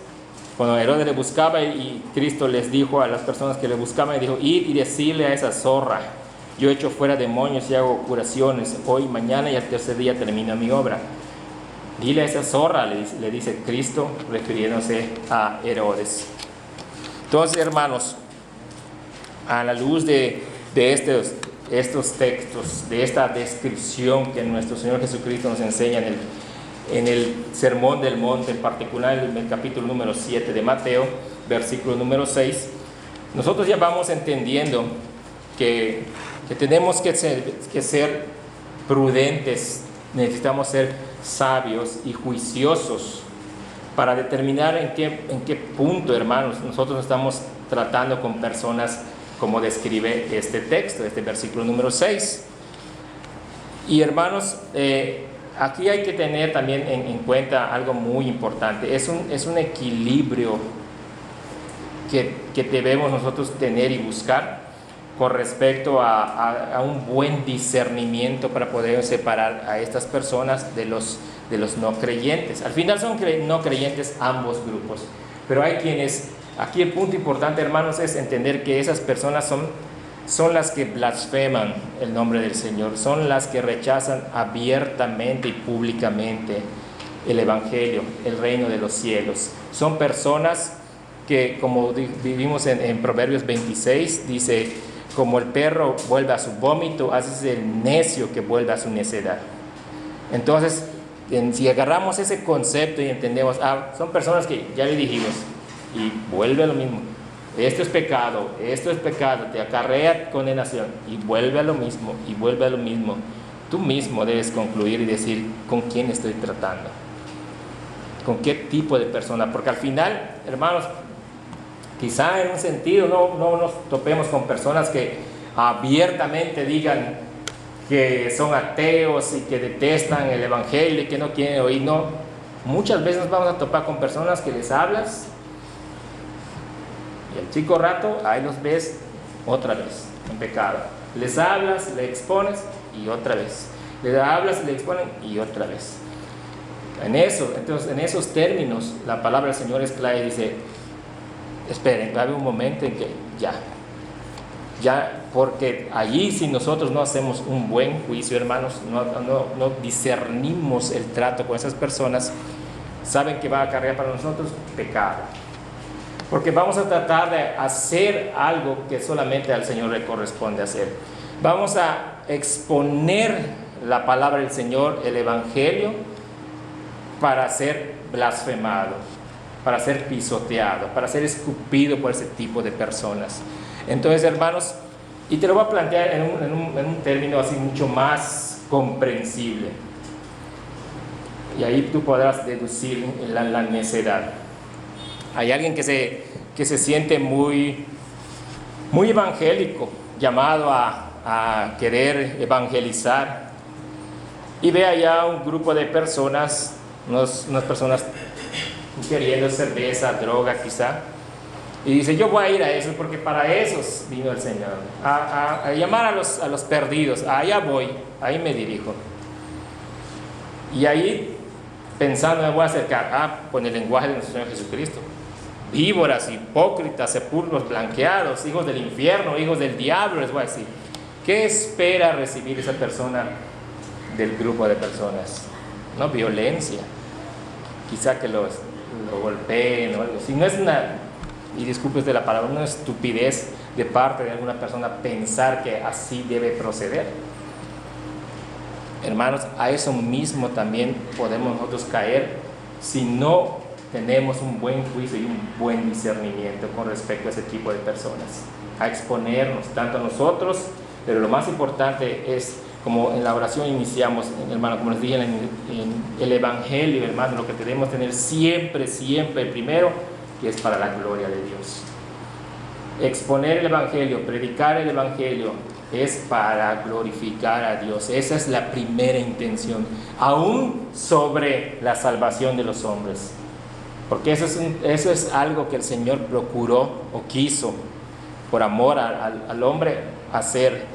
cuando Herodes le buscaba, y Cristo les dijo a las personas que le buscaban, y dijo, id y decirle a esa zorra, yo echo fuera demonios y hago curaciones, hoy, mañana y al tercer día termino mi obra. Dile a esa zorra, le dice Cristo, refiriéndose a Herodes. Entonces, hermanos, a la luz de estos textos, de esta descripción que nuestro Señor Jesucristo nos enseña en el Sermón del Monte, en particular en el capítulo número 7 de Mateo, versículo número 6, nosotros ya vamos entendiendo que tenemos que ser prudentes, necesitamos ser sabios y juiciosos para determinar en qué punto, hermanos, nosotros estamos tratando con personas como describe este texto, este versículo número 6. Y hermanos, aquí hay que tener también en cuenta algo muy importante. Es un equilibrio que debemos nosotros tener y buscar con respecto a un buen discernimiento para poder separar a estas personas de los no creyentes. Al final son no creyentes ambos grupos, pero hay quienes, aquí el punto importante, hermanos, es entender que esas personas son las que blasfeman el nombre del Señor, son las que rechazan abiertamente y públicamente el Evangelio, el reino de los cielos. Son personas que, como vivimos en Proverbios 26, dice: como el perro vuelve a su vómito, así es el necio que vuelve a su necedad. Entonces, si agarramos ese concepto y entendemos, son personas que ya le dijimos, y vuelve a lo mismo. Esto es pecado, te acarrea condenación, y vuelve a lo mismo, y vuelve a lo mismo. Tú mismo debes concluir y decir con quién estoy tratando, con qué tipo de persona, porque al final, hermanos, quizá en un sentido no nos topemos con personas que abiertamente digan que son ateos y que detestan el Evangelio y que no quieren oír. No, muchas veces nos vamos a topar con personas que les hablas y al chico rato ahí los ves otra vez en pecado. Les hablas, le expones y otra vez. Les hablas, le exponen y otra vez. Entonces, en esos términos, la palabra del Señor es clara y dice: esperen, va a haber un momento en que ya, porque allí si nosotros no hacemos un buen juicio, hermanos, no discernimos el trato con esas personas, saben que va a acarrear para nosotros pecado. Porque vamos a tratar de hacer algo que solamente al Señor le corresponde hacer. Vamos a exponer la palabra del Señor, el Evangelio, para ser blasfemado, para ser pisoteado, para ser escupido por ese tipo de personas. Entonces, hermanos, y te lo voy a plantear en un término así mucho más comprensible, y ahí tú podrás deducir la necedad. Hay alguien que se siente muy evangélico, llamado a querer evangelizar, y ve allá un grupo de personas, unas personas queriendo cerveza, droga quizá, y dice: yo voy a ir a eso porque para esos vino el Señor, a llamar a los perdidos, allá voy, ahí me dirijo. Y ahí, pensando, me voy a acercar con el lenguaje de nuestro Señor Jesucristo: víboras, hipócritas, sepulcros blanqueados, hijos del infierno, hijos del diablo, les voy a decir. ¿Qué espera recibir esa persona del grupo de personas? No violencia, quizá que lo golpeen o algo. Si no es y disculpes de la palabra, una estupidez de parte de alguna persona pensar que así debe proceder. Hermanos, a eso mismo también podemos nosotros caer si no tenemos un buen juicio y un buen discernimiento con respecto a ese tipo de personas, a exponernos tanto a nosotros, pero lo más importante es, como en la oración iniciamos, hermano, como les dije, en el Evangelio, hermano, lo que debemos tener siempre primero, que es para la gloria de Dios. Exponer el Evangelio, predicar el Evangelio, es para glorificar a Dios. Esa es la primera intención, aún sobre la salvación de los hombres. Porque eso es algo que el Señor procuró o quiso, por amor al hombre, hacer.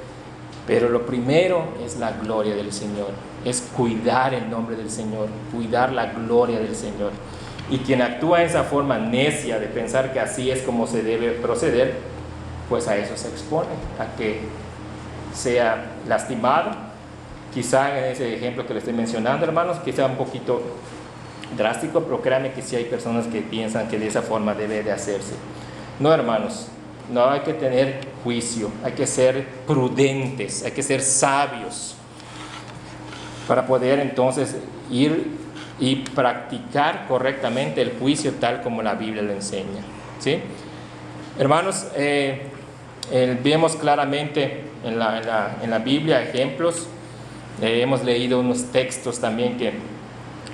Pero lo primero es la gloria del Señor, es cuidar el nombre del Señor, cuidar la gloria del Señor. Y quien actúa en esa forma necia de pensar que así es como se debe proceder, pues a eso se expone, a que sea lastimado. Quizá en ese ejemplo que le estoy mencionando, hermanos, quizá un poquito drástico, pero créanme que sí hay personas que piensan que de esa forma debe de hacerse. No, hermanos, no hay que tener juicio, hay que ser prudentes, hay que ser sabios para poder entonces ir y practicar correctamente el juicio tal como la Biblia lo enseña. ¿sí? Hermanos, vemos claramente en la Biblia ejemplos. Hemos leído unos textos también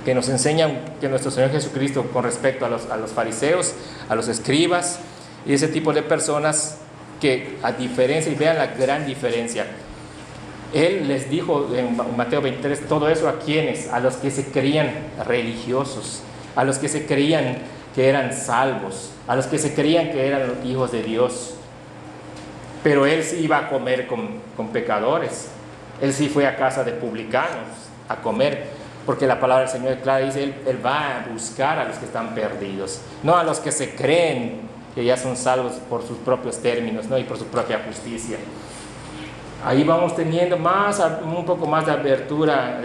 que nos enseñan que nuestro Señor Jesucristo, con respecto a los fariseos, a los escribas y ese tipo de personas, que a diferencia, y vean la gran diferencia, Él les dijo en Mateo 23, todo eso ¿a quiénes? A los que se creían religiosos, a los que se creían que eran salvos, a los que se creían que eran los hijos de Dios. Pero Él sí iba a comer con pecadores. Él sí fue a casa de publicanos a comer, porque la palabra del Señor, claro, dice, Él va a buscar a los que están perdidos, no a los que se creen que ya son salvos por sus propios términos, ¿no? Y por su propia justicia. Ahí vamos teniendo un poco más de apertura,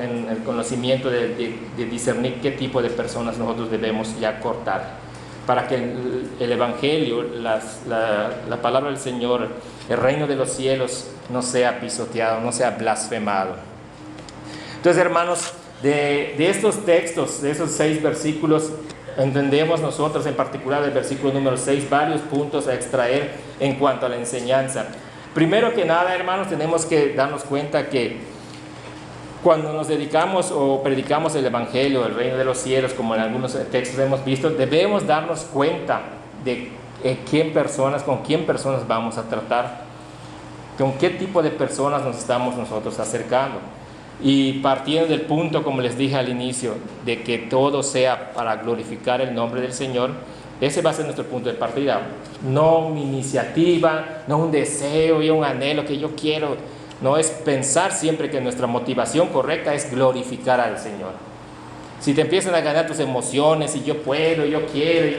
en el conocimiento de discernir qué tipo de personas nosotros debemos ya cortar, para que el Evangelio, la palabra del Señor, el reino de los cielos no sea pisoteado, no sea blasfemado. Entonces, hermanos, de estos textos, de esos 6 versículos, entendemos nosotros, en particular del versículo número 6, varios puntos a extraer en cuanto a la enseñanza. Primero que nada, hermanos, tenemos que darnos cuenta que cuando nos dedicamos o predicamos el Evangelio, el reino de los cielos, como en algunos textos hemos visto, debemos darnos cuenta de con quién personas vamos a tratar, con qué tipo de personas nos estamos nosotros acercando. Y partiendo del punto, como les dije al inicio, de que todo sea para glorificar el nombre del Señor, ese va a ser nuestro punto de partida. No mi iniciativa, no un deseo y un anhelo que yo quiero. No, es pensar siempre que nuestra motivación correcta es glorificar al Señor. Si te empiezan a ganar tus emociones y yo puedo, yo quiero,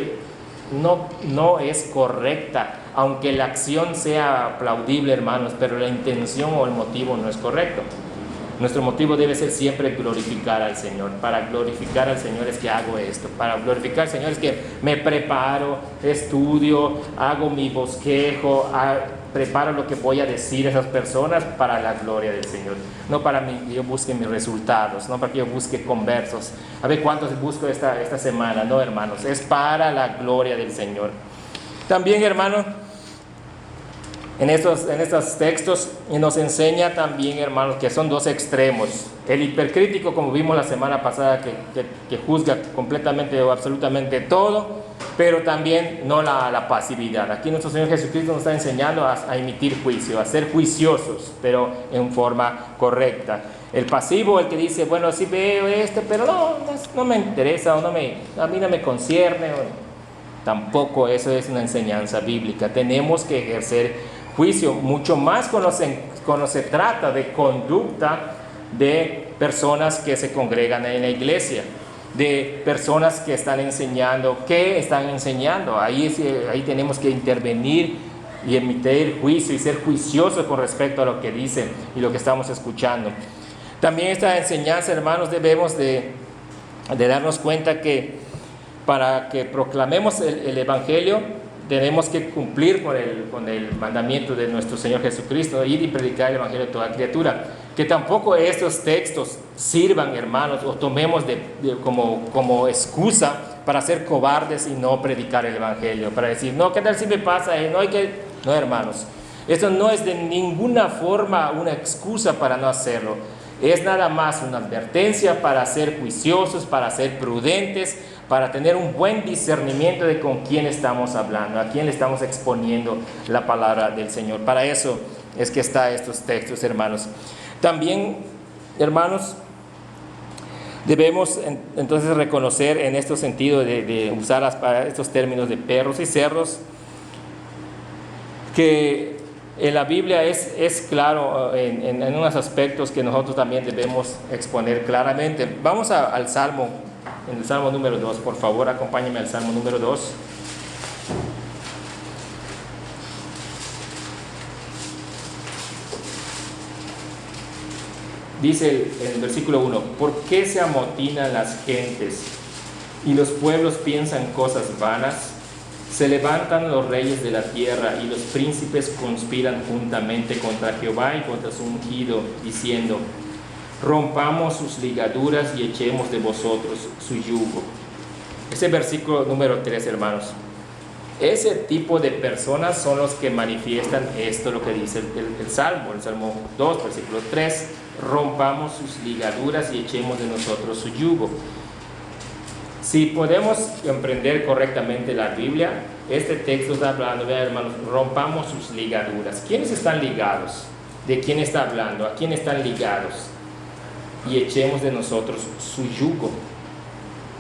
no es correcta. Aunque la acción sea aplaudible, hermanos, pero la intención o el motivo no es correcto. Nuestro motivo debe ser siempre glorificar al Señor. Para glorificar al Señor es que hago esto. Para glorificar al Señor es que me preparo, estudio, hago mi bosquejo, preparo lo que voy a decir a esas personas para la gloria del Señor. No para que yo busque mis resultados, no para que yo busque conversos. A ver cuántos busco esta semana. No, hermanos, es para la gloria del Señor. También, hermanos, en estos textos nos enseña también, hermanos, que son 2 extremos. El hipercrítico, como vimos la semana pasada, que juzga completamente o absolutamente todo, pero también no la pasividad. Aquí nuestro Señor Jesucristo nos está enseñando a emitir juicio, a ser juiciosos, pero en forma correcta. El pasivo, el que dice, bueno, sí veo pero no me interesa, o a mí no me concierne. Tampoco eso es una enseñanza bíblica. Tenemos que ejercer juicio, mucho más cuando se trata de conducta de personas que se congregan en la iglesia, de personas que están enseñando. ¿Qué están enseñando? Ahí tenemos que intervenir y emitir juicio y ser juiciosos con respecto a lo que dicen y lo que estamos escuchando. También esta enseñanza, hermanos, debemos de darnos cuenta que para que proclamemos el Evangelio, tenemos que cumplir con el mandamiento de nuestro Señor Jesucristo, ir y predicar el Evangelio a toda criatura. Que tampoco estos textos sirvan, hermanos, o tomemos como excusa para ser cobardes y no predicar el Evangelio, para decir, no, ¿qué tal si me pasa? No, hermanos, esto no es de ninguna forma una excusa para no hacerlo. Es nada más una advertencia para ser juiciosos, para ser prudentes, para tener un buen discernimiento de con quién estamos hablando, a quién le estamos exponiendo la palabra del Señor. Para eso es que están estos textos, hermanos. También, hermanos, debemos entonces reconocer en este sentido de usar estos términos de perros y cerdos, que en la Biblia es claro en unos aspectos que nosotros también debemos exponer claramente. Vamos al Salmo. En el Salmo número 2, por favor, acompáñenme al Salmo número 2. Dice en el versículo 1, ¿por qué se amotinan las gentes y los pueblos piensan cosas vanas? Se levantan los reyes de la tierra y los príncipes conspiran juntamente contra Jehová y contra su ungido, diciendo, rompamos sus ligaduras y echemos de vosotros su yugo. Ese versículo número 3, hermanos, Ese tipo de personas son los que manifiestan esto, lo que dice el Salmo 2, versículo 3, rompamos sus ligaduras y echemos de nosotros su yugo. Si podemos comprender correctamente la Biblia, este texto está hablando, vean hermanos, rompamos sus ligaduras. ¿Quiénes están ligados? ¿De quién está hablando? ¿A quién están ligados? Y echemos de nosotros su yugo.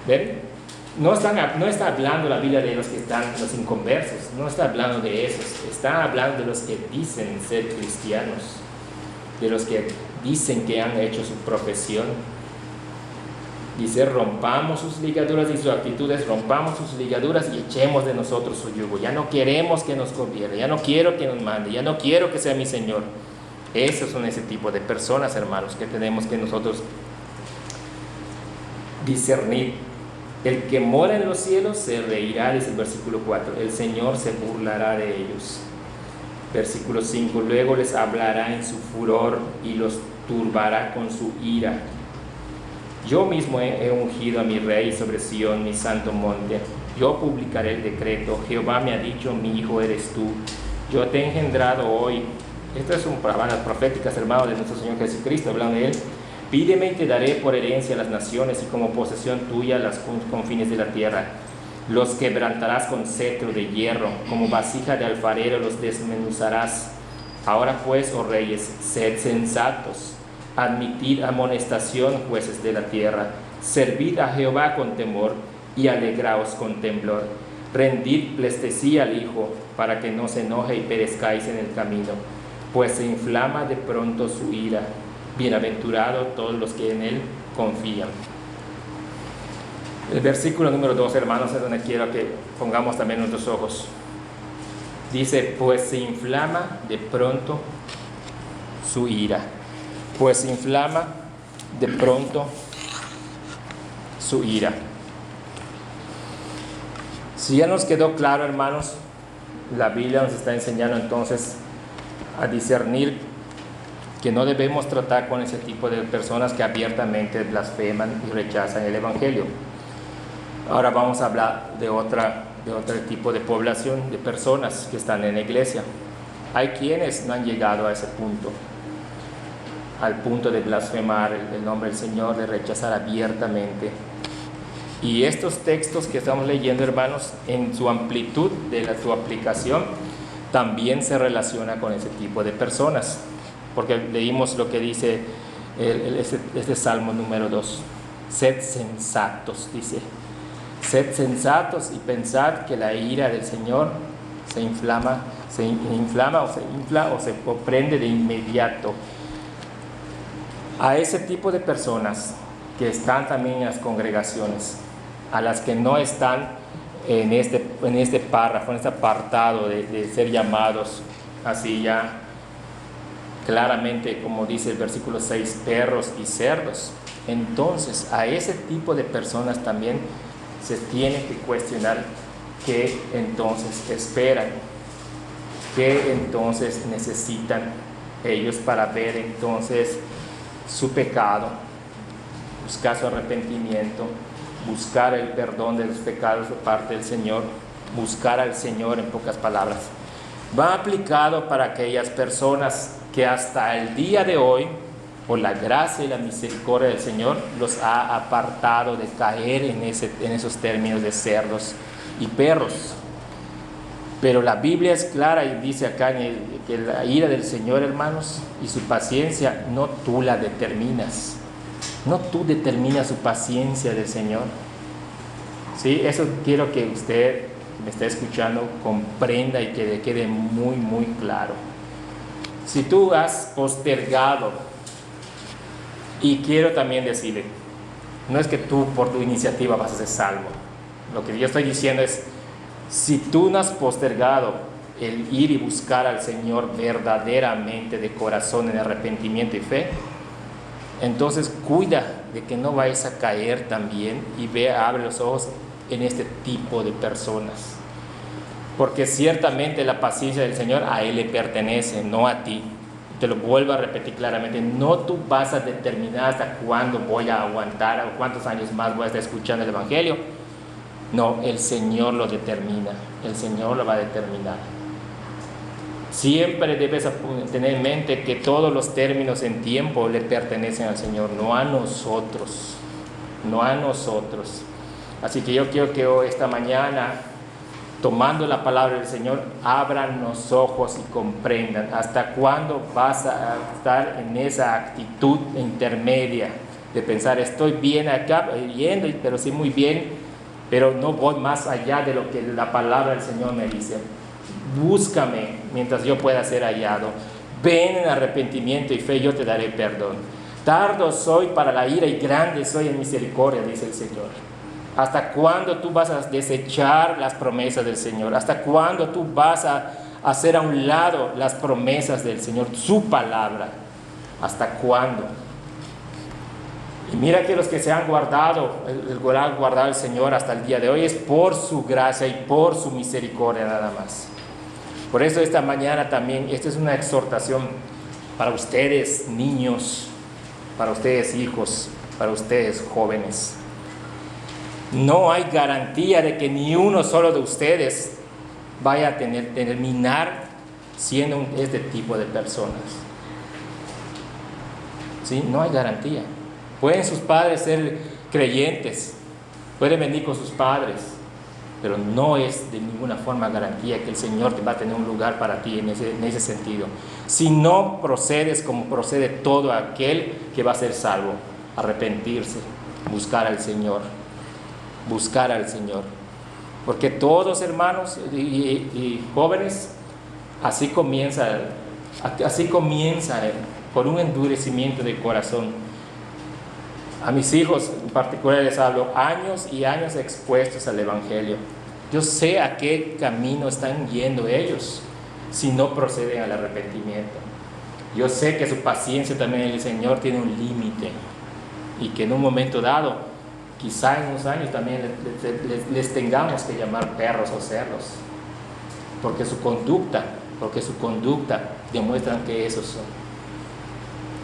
¿Ven? No está hablando la Biblia de los que están, los inconversos, no está hablando de esos, está hablando de los que dicen ser cristianos, de los que dicen que han hecho su profesión. Dice, rompamos sus ligaduras, y su actitud es, rompamos sus ligaduras y echemos de nosotros su yugo. Ya no queremos que nos gobierne, ya no quiero que nos mande, ya no quiero que sea mi Señor. Esos son ese tipo de personas, hermanos, que tenemos que nosotros discernir. El que mora en los cielos se reirá, dice el versículo 4. El Señor se burlará de ellos. Versículo 5. Luego les hablará en su furor y los turbará con su ira. Yo mismo he ungido a mi rey sobre Sión, mi santo monte. Yo publicaré el decreto. Jehová me ha dicho, mi hijo eres tú. Yo te he engendrado hoy. Esto es palabras proféticas, hermanos, de nuestro Señor Jesucristo, hablando de Él. Pídeme y te daré por herencia las naciones y como posesión tuya las confines de la tierra. Los quebrantarás con cetro de hierro, como vasija de alfarero los desmenuzarás. Ahora pues, oh reyes, sed sensatos, admitid amonestación, jueces de la tierra. Servid a Jehová con temor y alegraos con temblor. Rendid pleitesía al Hijo, para que no se enoje y perezcáis en el camino, pues se inflama de pronto su ira. Bienaventurados todos los que en Él confían. El versículo número 2, hermanos, es donde quiero que pongamos también nuestros ojos. Dice, pues se inflama de pronto su ira. Pues se inflama de pronto su ira. Si ya nos quedó claro, hermanos, la Biblia nos está enseñando entonces a discernir que no debemos tratar con ese tipo de personas que abiertamente blasfeman y rechazan el Evangelio. Ahora vamos a hablar de otro tipo de población, de personas que están en la iglesia. Hay quienes no han llegado a ese punto, al punto de blasfemar el nombre del Señor, de rechazar abiertamente. Y estos textos que estamos leyendo, hermanos, en su amplitud de su aplicación, también se relaciona con ese tipo de personas. Porque leímos lo que dice este Salmo número 2. Sed sensatos, dice. Sed sensatos y pensad que la ira del Señor se inflama o se prende de inmediato. A ese tipo de personas que están también en las congregaciones, a las que no están en este párrafo, en este apartado de ser llamados así ya claramente, como dice el versículo 6, perros y cerdos. Entonces, a ese tipo de personas también se tiene que cuestionar qué entonces esperan, qué entonces necesitan ellos para ver entonces su pecado, buscar su arrepentimiento, buscar el perdón de los pecados de parte del Señor, buscar al Señor, en pocas palabras. Va aplicado para aquellas personas que hasta el día de hoy, por la gracia y la misericordia del Señor, los ha apartado de caer en esos términos de cerdos y perros. Pero la Biblia es clara y dice acá que la ira del Señor, hermanos, y su paciencia, no tú la determinas. No tú determinas su paciencia del Señor. ¿Sí? Eso quiero que usted me esté escuchando comprenda y que le quede muy, muy claro. Si tú has postergado, y quiero también decirle, no es que tú por tu iniciativa vas a ser salvo. Lo que yo estoy diciendo es, si tú no has postergado el ir y buscar al Señor verdaderamente de corazón en arrepentimiento y fe, entonces cuida de que no vayas a caer también y abre los ojos en este tipo de personas. Porque ciertamente la paciencia del Señor a Él le pertenece, no a ti. Te lo vuelvo a repetir claramente, no tú vas a determinar hasta cuándo voy a aguantar o cuántos años más voy a estar escuchando el Evangelio. No, el Señor lo determina, el Señor lo va a determinar. Siempre debes tener en mente que todos los términos en tiempo le pertenecen al Señor, no a nosotros, no a nosotros. Así que yo quiero que hoy, esta mañana, tomando la palabra del Señor, abran los ojos y comprendan hasta cuándo vas a estar en esa actitud intermedia de pensar, estoy bien acá, yendo, pero sí muy bien, pero no voy más allá de lo que la palabra del Señor me dice. Búscame mientras yo pueda ser hallado. Ven en arrepentimiento y fe, yo te daré perdón. Tardo soy para la ira y grande soy en misericordia, dice el Señor. ¿Hasta cuándo tú vas a desechar las promesas del Señor? ¿Hasta cuándo tú vas a hacer a un lado las promesas del Señor, su palabra? ¿Hasta cuándo? Y mira que los que se han guardado, el Señor hasta el día de hoy es por su gracia y por su misericordia nada más. Por eso esta mañana también, esta es una exhortación para ustedes niños, para ustedes hijos, para ustedes jóvenes. No hay garantía de que ni uno solo de ustedes vaya a terminar siendo este tipo de personas. ¿Sí? No hay garantía. Pueden sus padres ser creyentes, pueden venir con sus padres, pero no es de ninguna forma garantía que el Señor te va a tener un lugar para ti en ese sentido. Si no procedes como procede todo aquel que va a ser salvo, arrepentirse, buscar al Señor. Buscar al Señor, porque todos hermanos y jóvenes, así comienza por un endurecimiento de corazón. A mis hijos en particular les hablo, años y años expuestos al Evangelio. Yo sé a qué camino están yendo ellos si no proceden al arrepentimiento. Yo sé que su paciencia también el Señor tiene un límite y que en un momento dado, quizá en unos años también les tengamos que llamar perros o cerdos, porque su conducta demuestran que esos son.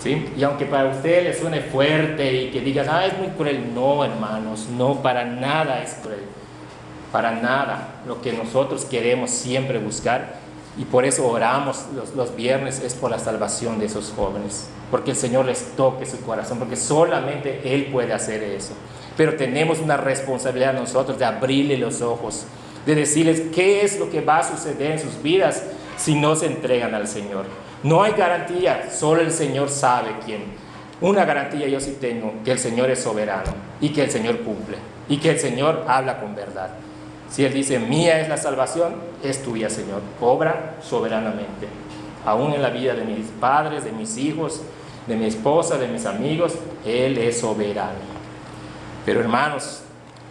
¿Sí? Y aunque para ustedes les suene fuerte y que digan, es muy cruel, no hermanos, no, para nada es cruel, para nada. Lo que nosotros queremos siempre buscar, y por eso oramos los viernes, es por la salvación de esos jóvenes, porque el Señor les toque su corazón, porque solamente Él puede hacer eso. Pero tenemos una responsabilidad nosotros de abrirle los ojos, de decirles qué es lo que va a suceder en sus vidas si no se entregan al Señor. No hay garantía, solo el Señor sabe quién. Una garantía yo sí tengo, que el Señor es soberano y que el Señor cumple y que el Señor habla con verdad. Si Él dice, mía es la salvación, es tuya, Señor. Obra soberanamente, aún en la vida de mis padres, de mis hijos, de mi esposa, de mis amigos, Él es soberano. Pero hermanos,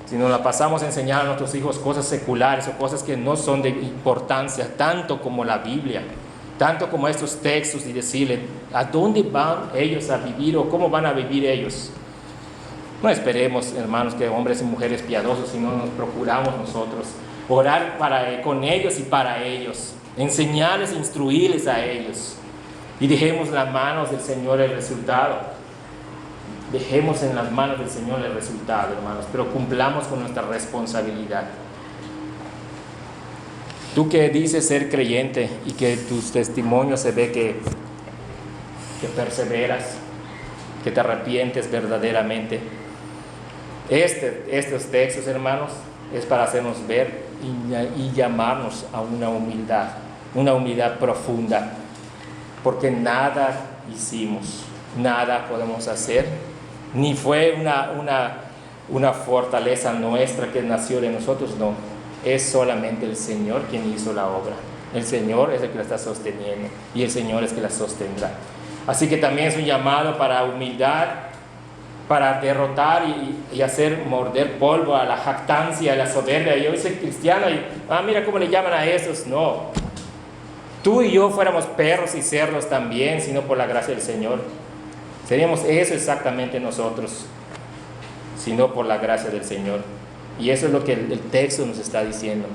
si nos la pasamos a enseñar a nuestros hijos cosas seculares o cosas que no son de importancia, tanto como la Biblia, tanto como estos textos, y decirle a dónde van ellos a vivir o cómo van a vivir ellos, no esperemos, hermanos, que hombres y mujeres piadosos, sino nos procuramos nosotros orar con ellos y para ellos, enseñarles, instruirles a ellos, y dejemos en las manos del Señor el resultado. Dejemos en las manos del Señor el resultado, hermanos, pero cumplamos con nuestra responsabilidad. Tú que dices ser creyente y que tus testimonios se ve que perseveras, que te arrepientes verdaderamente. Estos textos, hermanos, es para hacernos ver y llamarnos a una humildad profunda, porque nada hicimos, nada podemos hacer, ni fue una fortaleza nuestra que nació de nosotros, no. Es solamente el Señor quien hizo la obra. El Señor es el que la está sosteniendo y el Señor es el que la sostendrá. Así que también es un llamado para humildad, para derrotar y hacer morder polvo a la jactancia, a la soberbia. Yo soy cristiano y mira cómo le llaman a esos. No, tú y yo fuéramos perros y cerdos también, sino por la gracia del Señor. Seríamos eso exactamente nosotros, sino por la gracia del Señor. Y eso es lo que el texto nos está diciendo.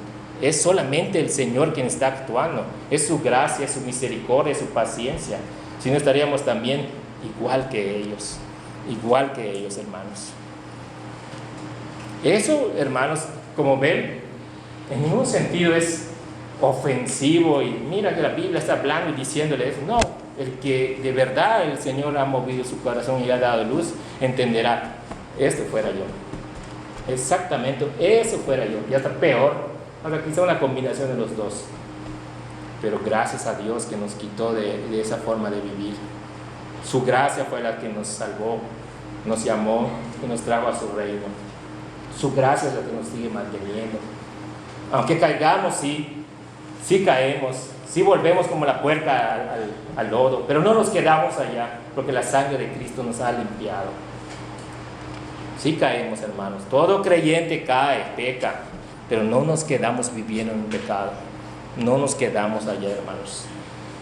Es solamente el Señor quien está actuando. Es su gracia, su misericordia, su paciencia. Si no, estaríamos también igual que ellos, hermanos. Eso, hermanos, como ven, en ningún sentido es ofensivo y mira que la Biblia está hablando y diciéndole eso. No, el que de verdad el Señor ha movido su corazón y le ha dado luz, entenderá, esto fuera yo. Exactamente, eso fuera yo. Y hasta peor, hasta quizá una combinación de los dos. Pero gracias a Dios que nos quitó de esa forma de vivir. Su gracia fue la que nos salvó, nos llamó y nos trajo a su reino. Su gracia es la que nos sigue manteniendo. Aunque caigamos, sí caemos, sí volvemos como la puerca al lodo, pero no nos quedamos allá, porque la sangre de Cristo nos ha limpiado. Sí caemos, hermanos. Todo creyente cae, peca, pero no nos quedamos viviendo en pecado. No nos quedamos allá, hermanos.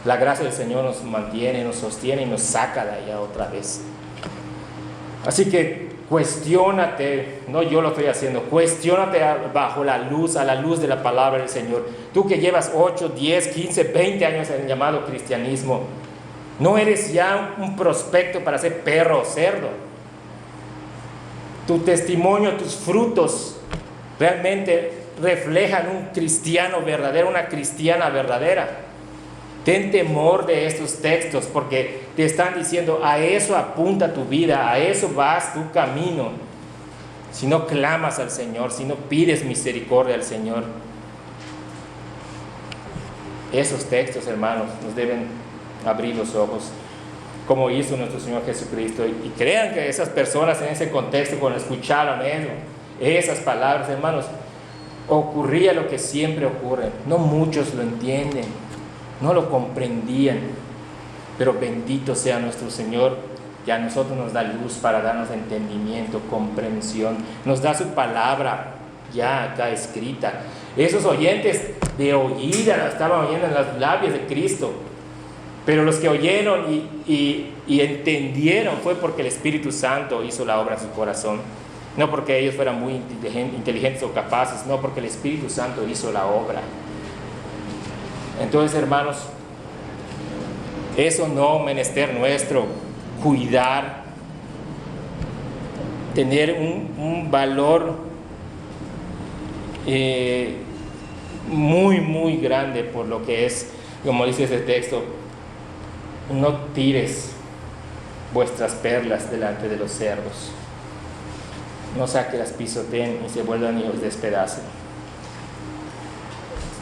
La gracia del Señor nos mantiene, nos sostiene y nos saca de allá otra vez. Así que cuestiónate, no yo lo estoy haciendo, cuestiónate bajo la luz, a la luz de la palabra del Señor. Tú que llevas 8, 10, 15, 20 años en el llamado cristianismo, no eres ya un prospecto para ser perro o cerdo. Tu testimonio, tus frutos realmente reflejan un cristiano verdadero, una cristiana verdadera. Ten temor de estos textos porque te están diciendo, a eso apunta tu vida, a eso vas tu camino. Si no clamas al Señor, si no pides misericordia al Señor. Esos textos, hermanos, nos deben abrir los ojos, como hizo nuestro Señor Jesucristo. Y crean que esas personas en ese contexto, cuando escucharon eso, esas palabras, hermanos, ocurría lo que siempre ocurre. No muchos lo entienden, no lo comprendían, pero bendito sea nuestro Señor, que a nosotros nos da luz para darnos entendimiento, comprensión, nos da su palabra ya acá escrita. Esos oyentes de oída la estaban oyendo en los labios de Cristo, pero los que oyeron y entendieron fue porque el Espíritu Santo hizo la obra en su corazón, no porque ellos fueran muy inteligentes o capaces, no, porque el Espíritu Santo hizo la obra. Entonces, hermanos, eso no menester nuestro, cuidar, tener un valor muy, muy grande por lo que es, como dice ese texto, no tires vuestras perlas delante de los cerdos, no sea que las pisoteen y se vuelvan y os despedacen.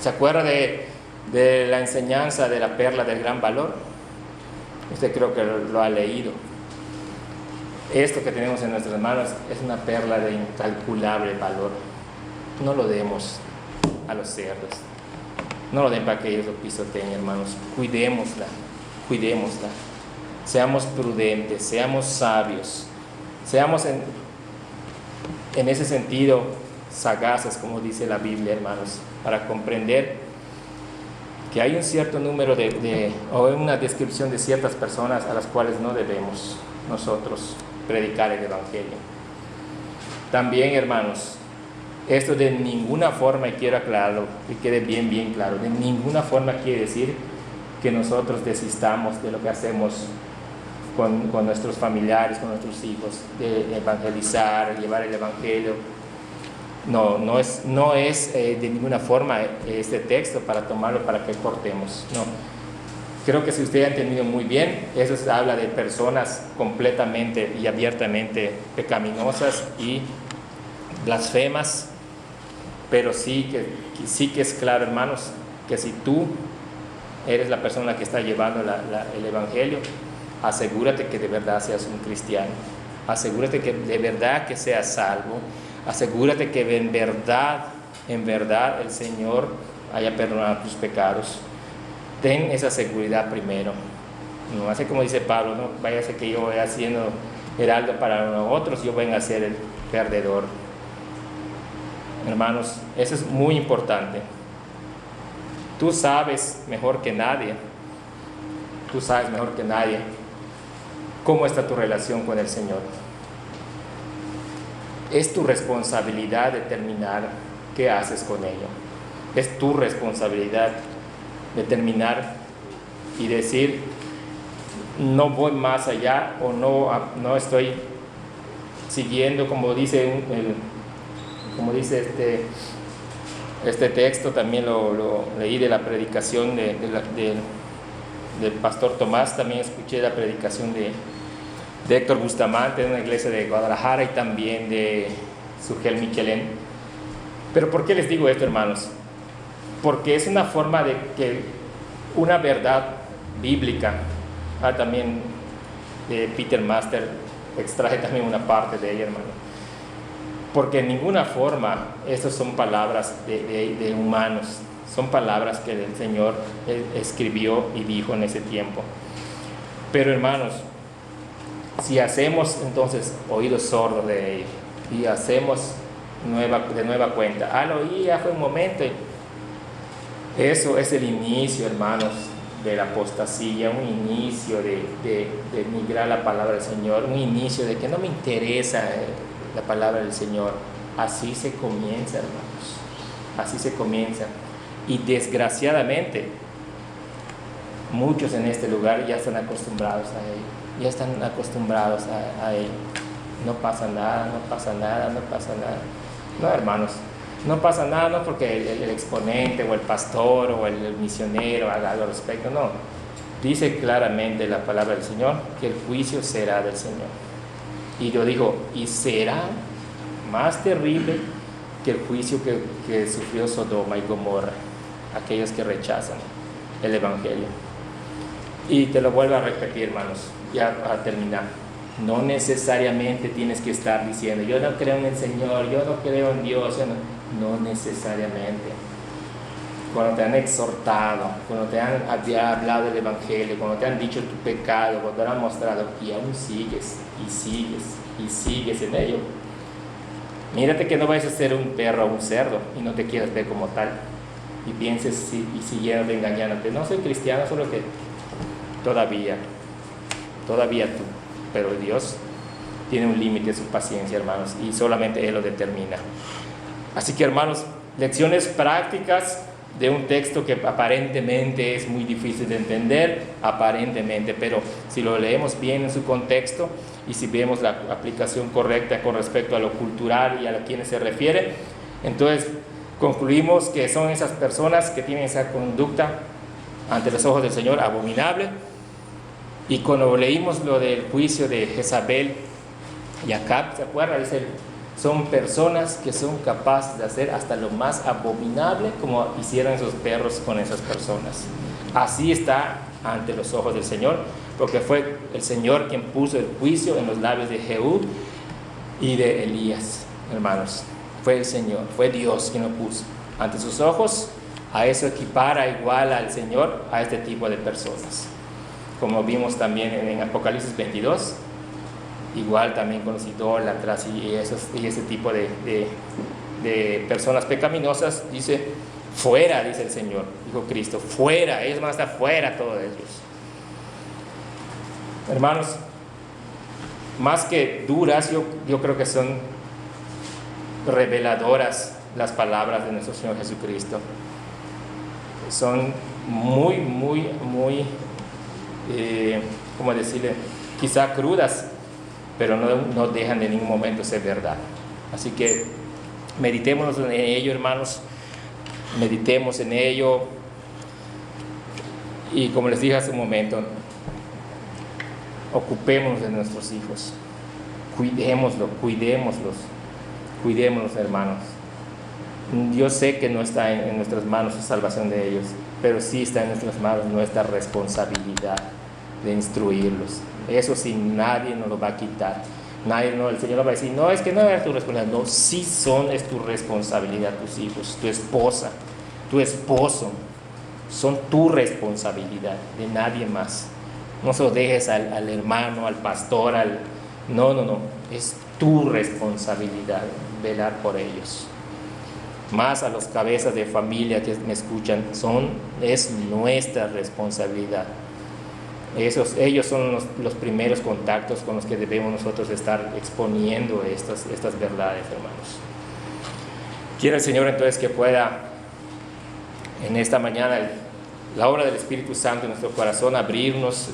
¿Se acuerda de la enseñanza de la perla del gran valor? Usted creo que lo ha leído. Esto que tenemos en nuestras manos es una perla de incalculable valor. No lo demos a los cerdos, no lo den para que ellos lo pisoteen, hermanos. Cuidémosla. Seamos prudentes, seamos sabios, seamos en ese sentido sagaces, como dice la Biblia, hermanos, para comprender que hay un cierto número o una descripción de ciertas personas a las cuales no debemos nosotros predicar el Evangelio. También, hermanos, esto de ninguna forma, y quiero aclararlo, que quede bien claro, de ninguna forma quiere decir que nosotros desistamos de lo que hacemos con nuestros familiares, con nuestros hijos, de evangelizar, llevar el Evangelio. No es de ninguna forma este texto para tomarlo para que cortemos. No. Creo que si usted ha entendido muy bien, eso se habla de personas completamente y abiertamente pecaminosas y blasfemas, pero sí que es claro, hermanos, que si tú eres la persona que está llevando el Evangelio, asegúrate que de verdad seas un cristiano, asegúrate que de verdad que seas salvo, asegúrate que en verdad el Señor haya perdonado tus pecados. Ten esa seguridad primero. No hace como dice Pablo, no vaya a ser que yo vaya siendo heraldo para otros, yo venga a ser el perdedor. Hermanos, eso es muy importante. Tú sabes mejor que nadie cómo está tu relación con el Señor. Es tu responsabilidad determinar qué haces con ello. Es tu responsabilidad determinar y decir, no voy más allá, o no estoy siguiendo, como dice como dice este texto, también lo leí de la predicación del pastor Tomás, también escuché la predicación de Héctor Bustamante de una iglesia de Guadalajara y también de Sugel Michelén. Pero ¿por qué les digo esto, hermanos? Porque es una forma de que una verdad bíblica, también de Peter Master extraje también una parte de ella, hermano. Porque en ninguna forma estas son palabras de humanos, son palabras que el Señor escribió y dijo en ese tiempo. Pero hermanos, si hacemos entonces oídos sordos de ello y hacemos de nueva cuenta, lo oí hace un momento, eso es el inicio, hermanos, de la apostasía, un inicio de migrar la palabra del Señor, un inicio de que no me interesa la palabra del Señor. Así se comienza, hermanos, así se comienza. Y desgraciadamente muchos en este lugar ya están acostumbrados a ello, ya están acostumbrados a ello. No pasa nada, no pasa nada, no pasa nada. No, hermanos, no pasa nada, no porque el exponente o el pastor o el misionero haga algo al respecto, no. Dice claramente la palabra del Señor que el juicio será del Señor. Y yo digo, y será más terrible que el juicio que sufrió Sodoma y Gomorra, aquellos que rechazan el Evangelio. Y te lo vuelvo a repetir, hermanos, ya para terminar. No necesariamente tienes que estar diciendo, yo no creo en el Señor, yo no creo en Dios. No necesariamente. Cuando te han exhortado, cuando te han hablado del Evangelio, cuando te han dicho tu pecado, cuando te han mostrado, y aún sigues, y sigues, y sigues en ello. Mírate que no vayas a ser un perro o un cerdo y no te quieras ver como tal. Y pienses y siguiendo engañándote. No soy cristiano, solo que todavía tú. Pero Dios tiene un límite de su paciencia, hermanos, y solamente Él lo determina. Así que, hermanos, lecciones prácticas de un texto que aparentemente es muy difícil de entender, aparentemente, pero si lo leemos bien en su contexto y si vemos la aplicación correcta con respecto a lo cultural y a quienes se refiere, entonces concluimos que son esas personas que tienen esa conducta ante los ojos del Señor abominable. Y cuando leímos lo del juicio de Jezabel y Acab, ¿se acuerdan? Dice, son personas que son capaces de hacer hasta lo más abominable como hicieron esos perros con esas personas. Así está ante los ojos del Señor, porque fue el Señor quien puso el juicio en los labios de Jehú y de Elías, hermanos. Fue el Señor, fue Dios quien lo puso ante sus ojos. A eso equipara igual al Señor a este tipo de personas. Como vimos también en Apocalipsis 22, igual también con los idólatras y ese tipo de personas pecaminosas, dice, fuera, dice el Señor, dijo Cristo, fuera, ellos van a estar fuera todos ellos. Hermanos, más que duras, yo creo que son reveladoras las palabras de nuestro Señor Jesucristo. Son muy, muy, muy... ¿cómo decirle? Quizá crudas, pero no dejan de ningún momento ser verdad. Así que meditemos en ello, hermanos, meditemos en ello, y como les dije hace un momento, ocupémonos de nuestros hijos, cuidémoslos, hermanos. Yo sé que no está en nuestras manos la salvación de ellos, pero sí está en nuestras manos nuestra responsabilidad de instruirlos. Eso sí, nadie nos lo va a quitar. El Señor no va a decir, no, es que no es tu responsabilidad. No, sí es tu responsabilidad tus hijos, tu esposa, tu esposo. Son tu responsabilidad, de nadie más. No se lo dejes al hermano, al pastor, No. Es tu responsabilidad velar por ellos. Más a los cabezas de familia que me escuchan, es nuestra responsabilidad. Ellos son los primeros contactos con los que debemos nosotros estar exponiendo estas verdades, hermanos. Quiero el Señor entonces que pueda en esta mañana la obra del Espíritu Santo en nuestro corazón abrirnos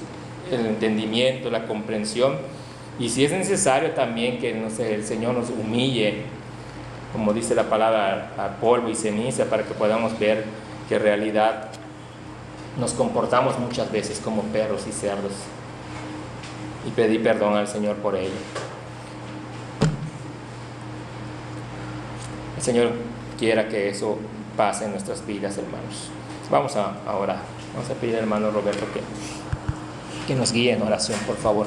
el entendimiento, la comprensión, y si es necesario también que el Señor nos humille como dice la palabra, a polvo y ceniza, para que podamos ver que en realidad nos comportamos muchas veces como perros y cerdos, y pedir perdón al Señor por ello. El Señor quiera que eso pase en nuestras vidas, hermanos. Vamos a orar. Vamos a pedir al hermano Roberto que nos guíe en oración, por favor.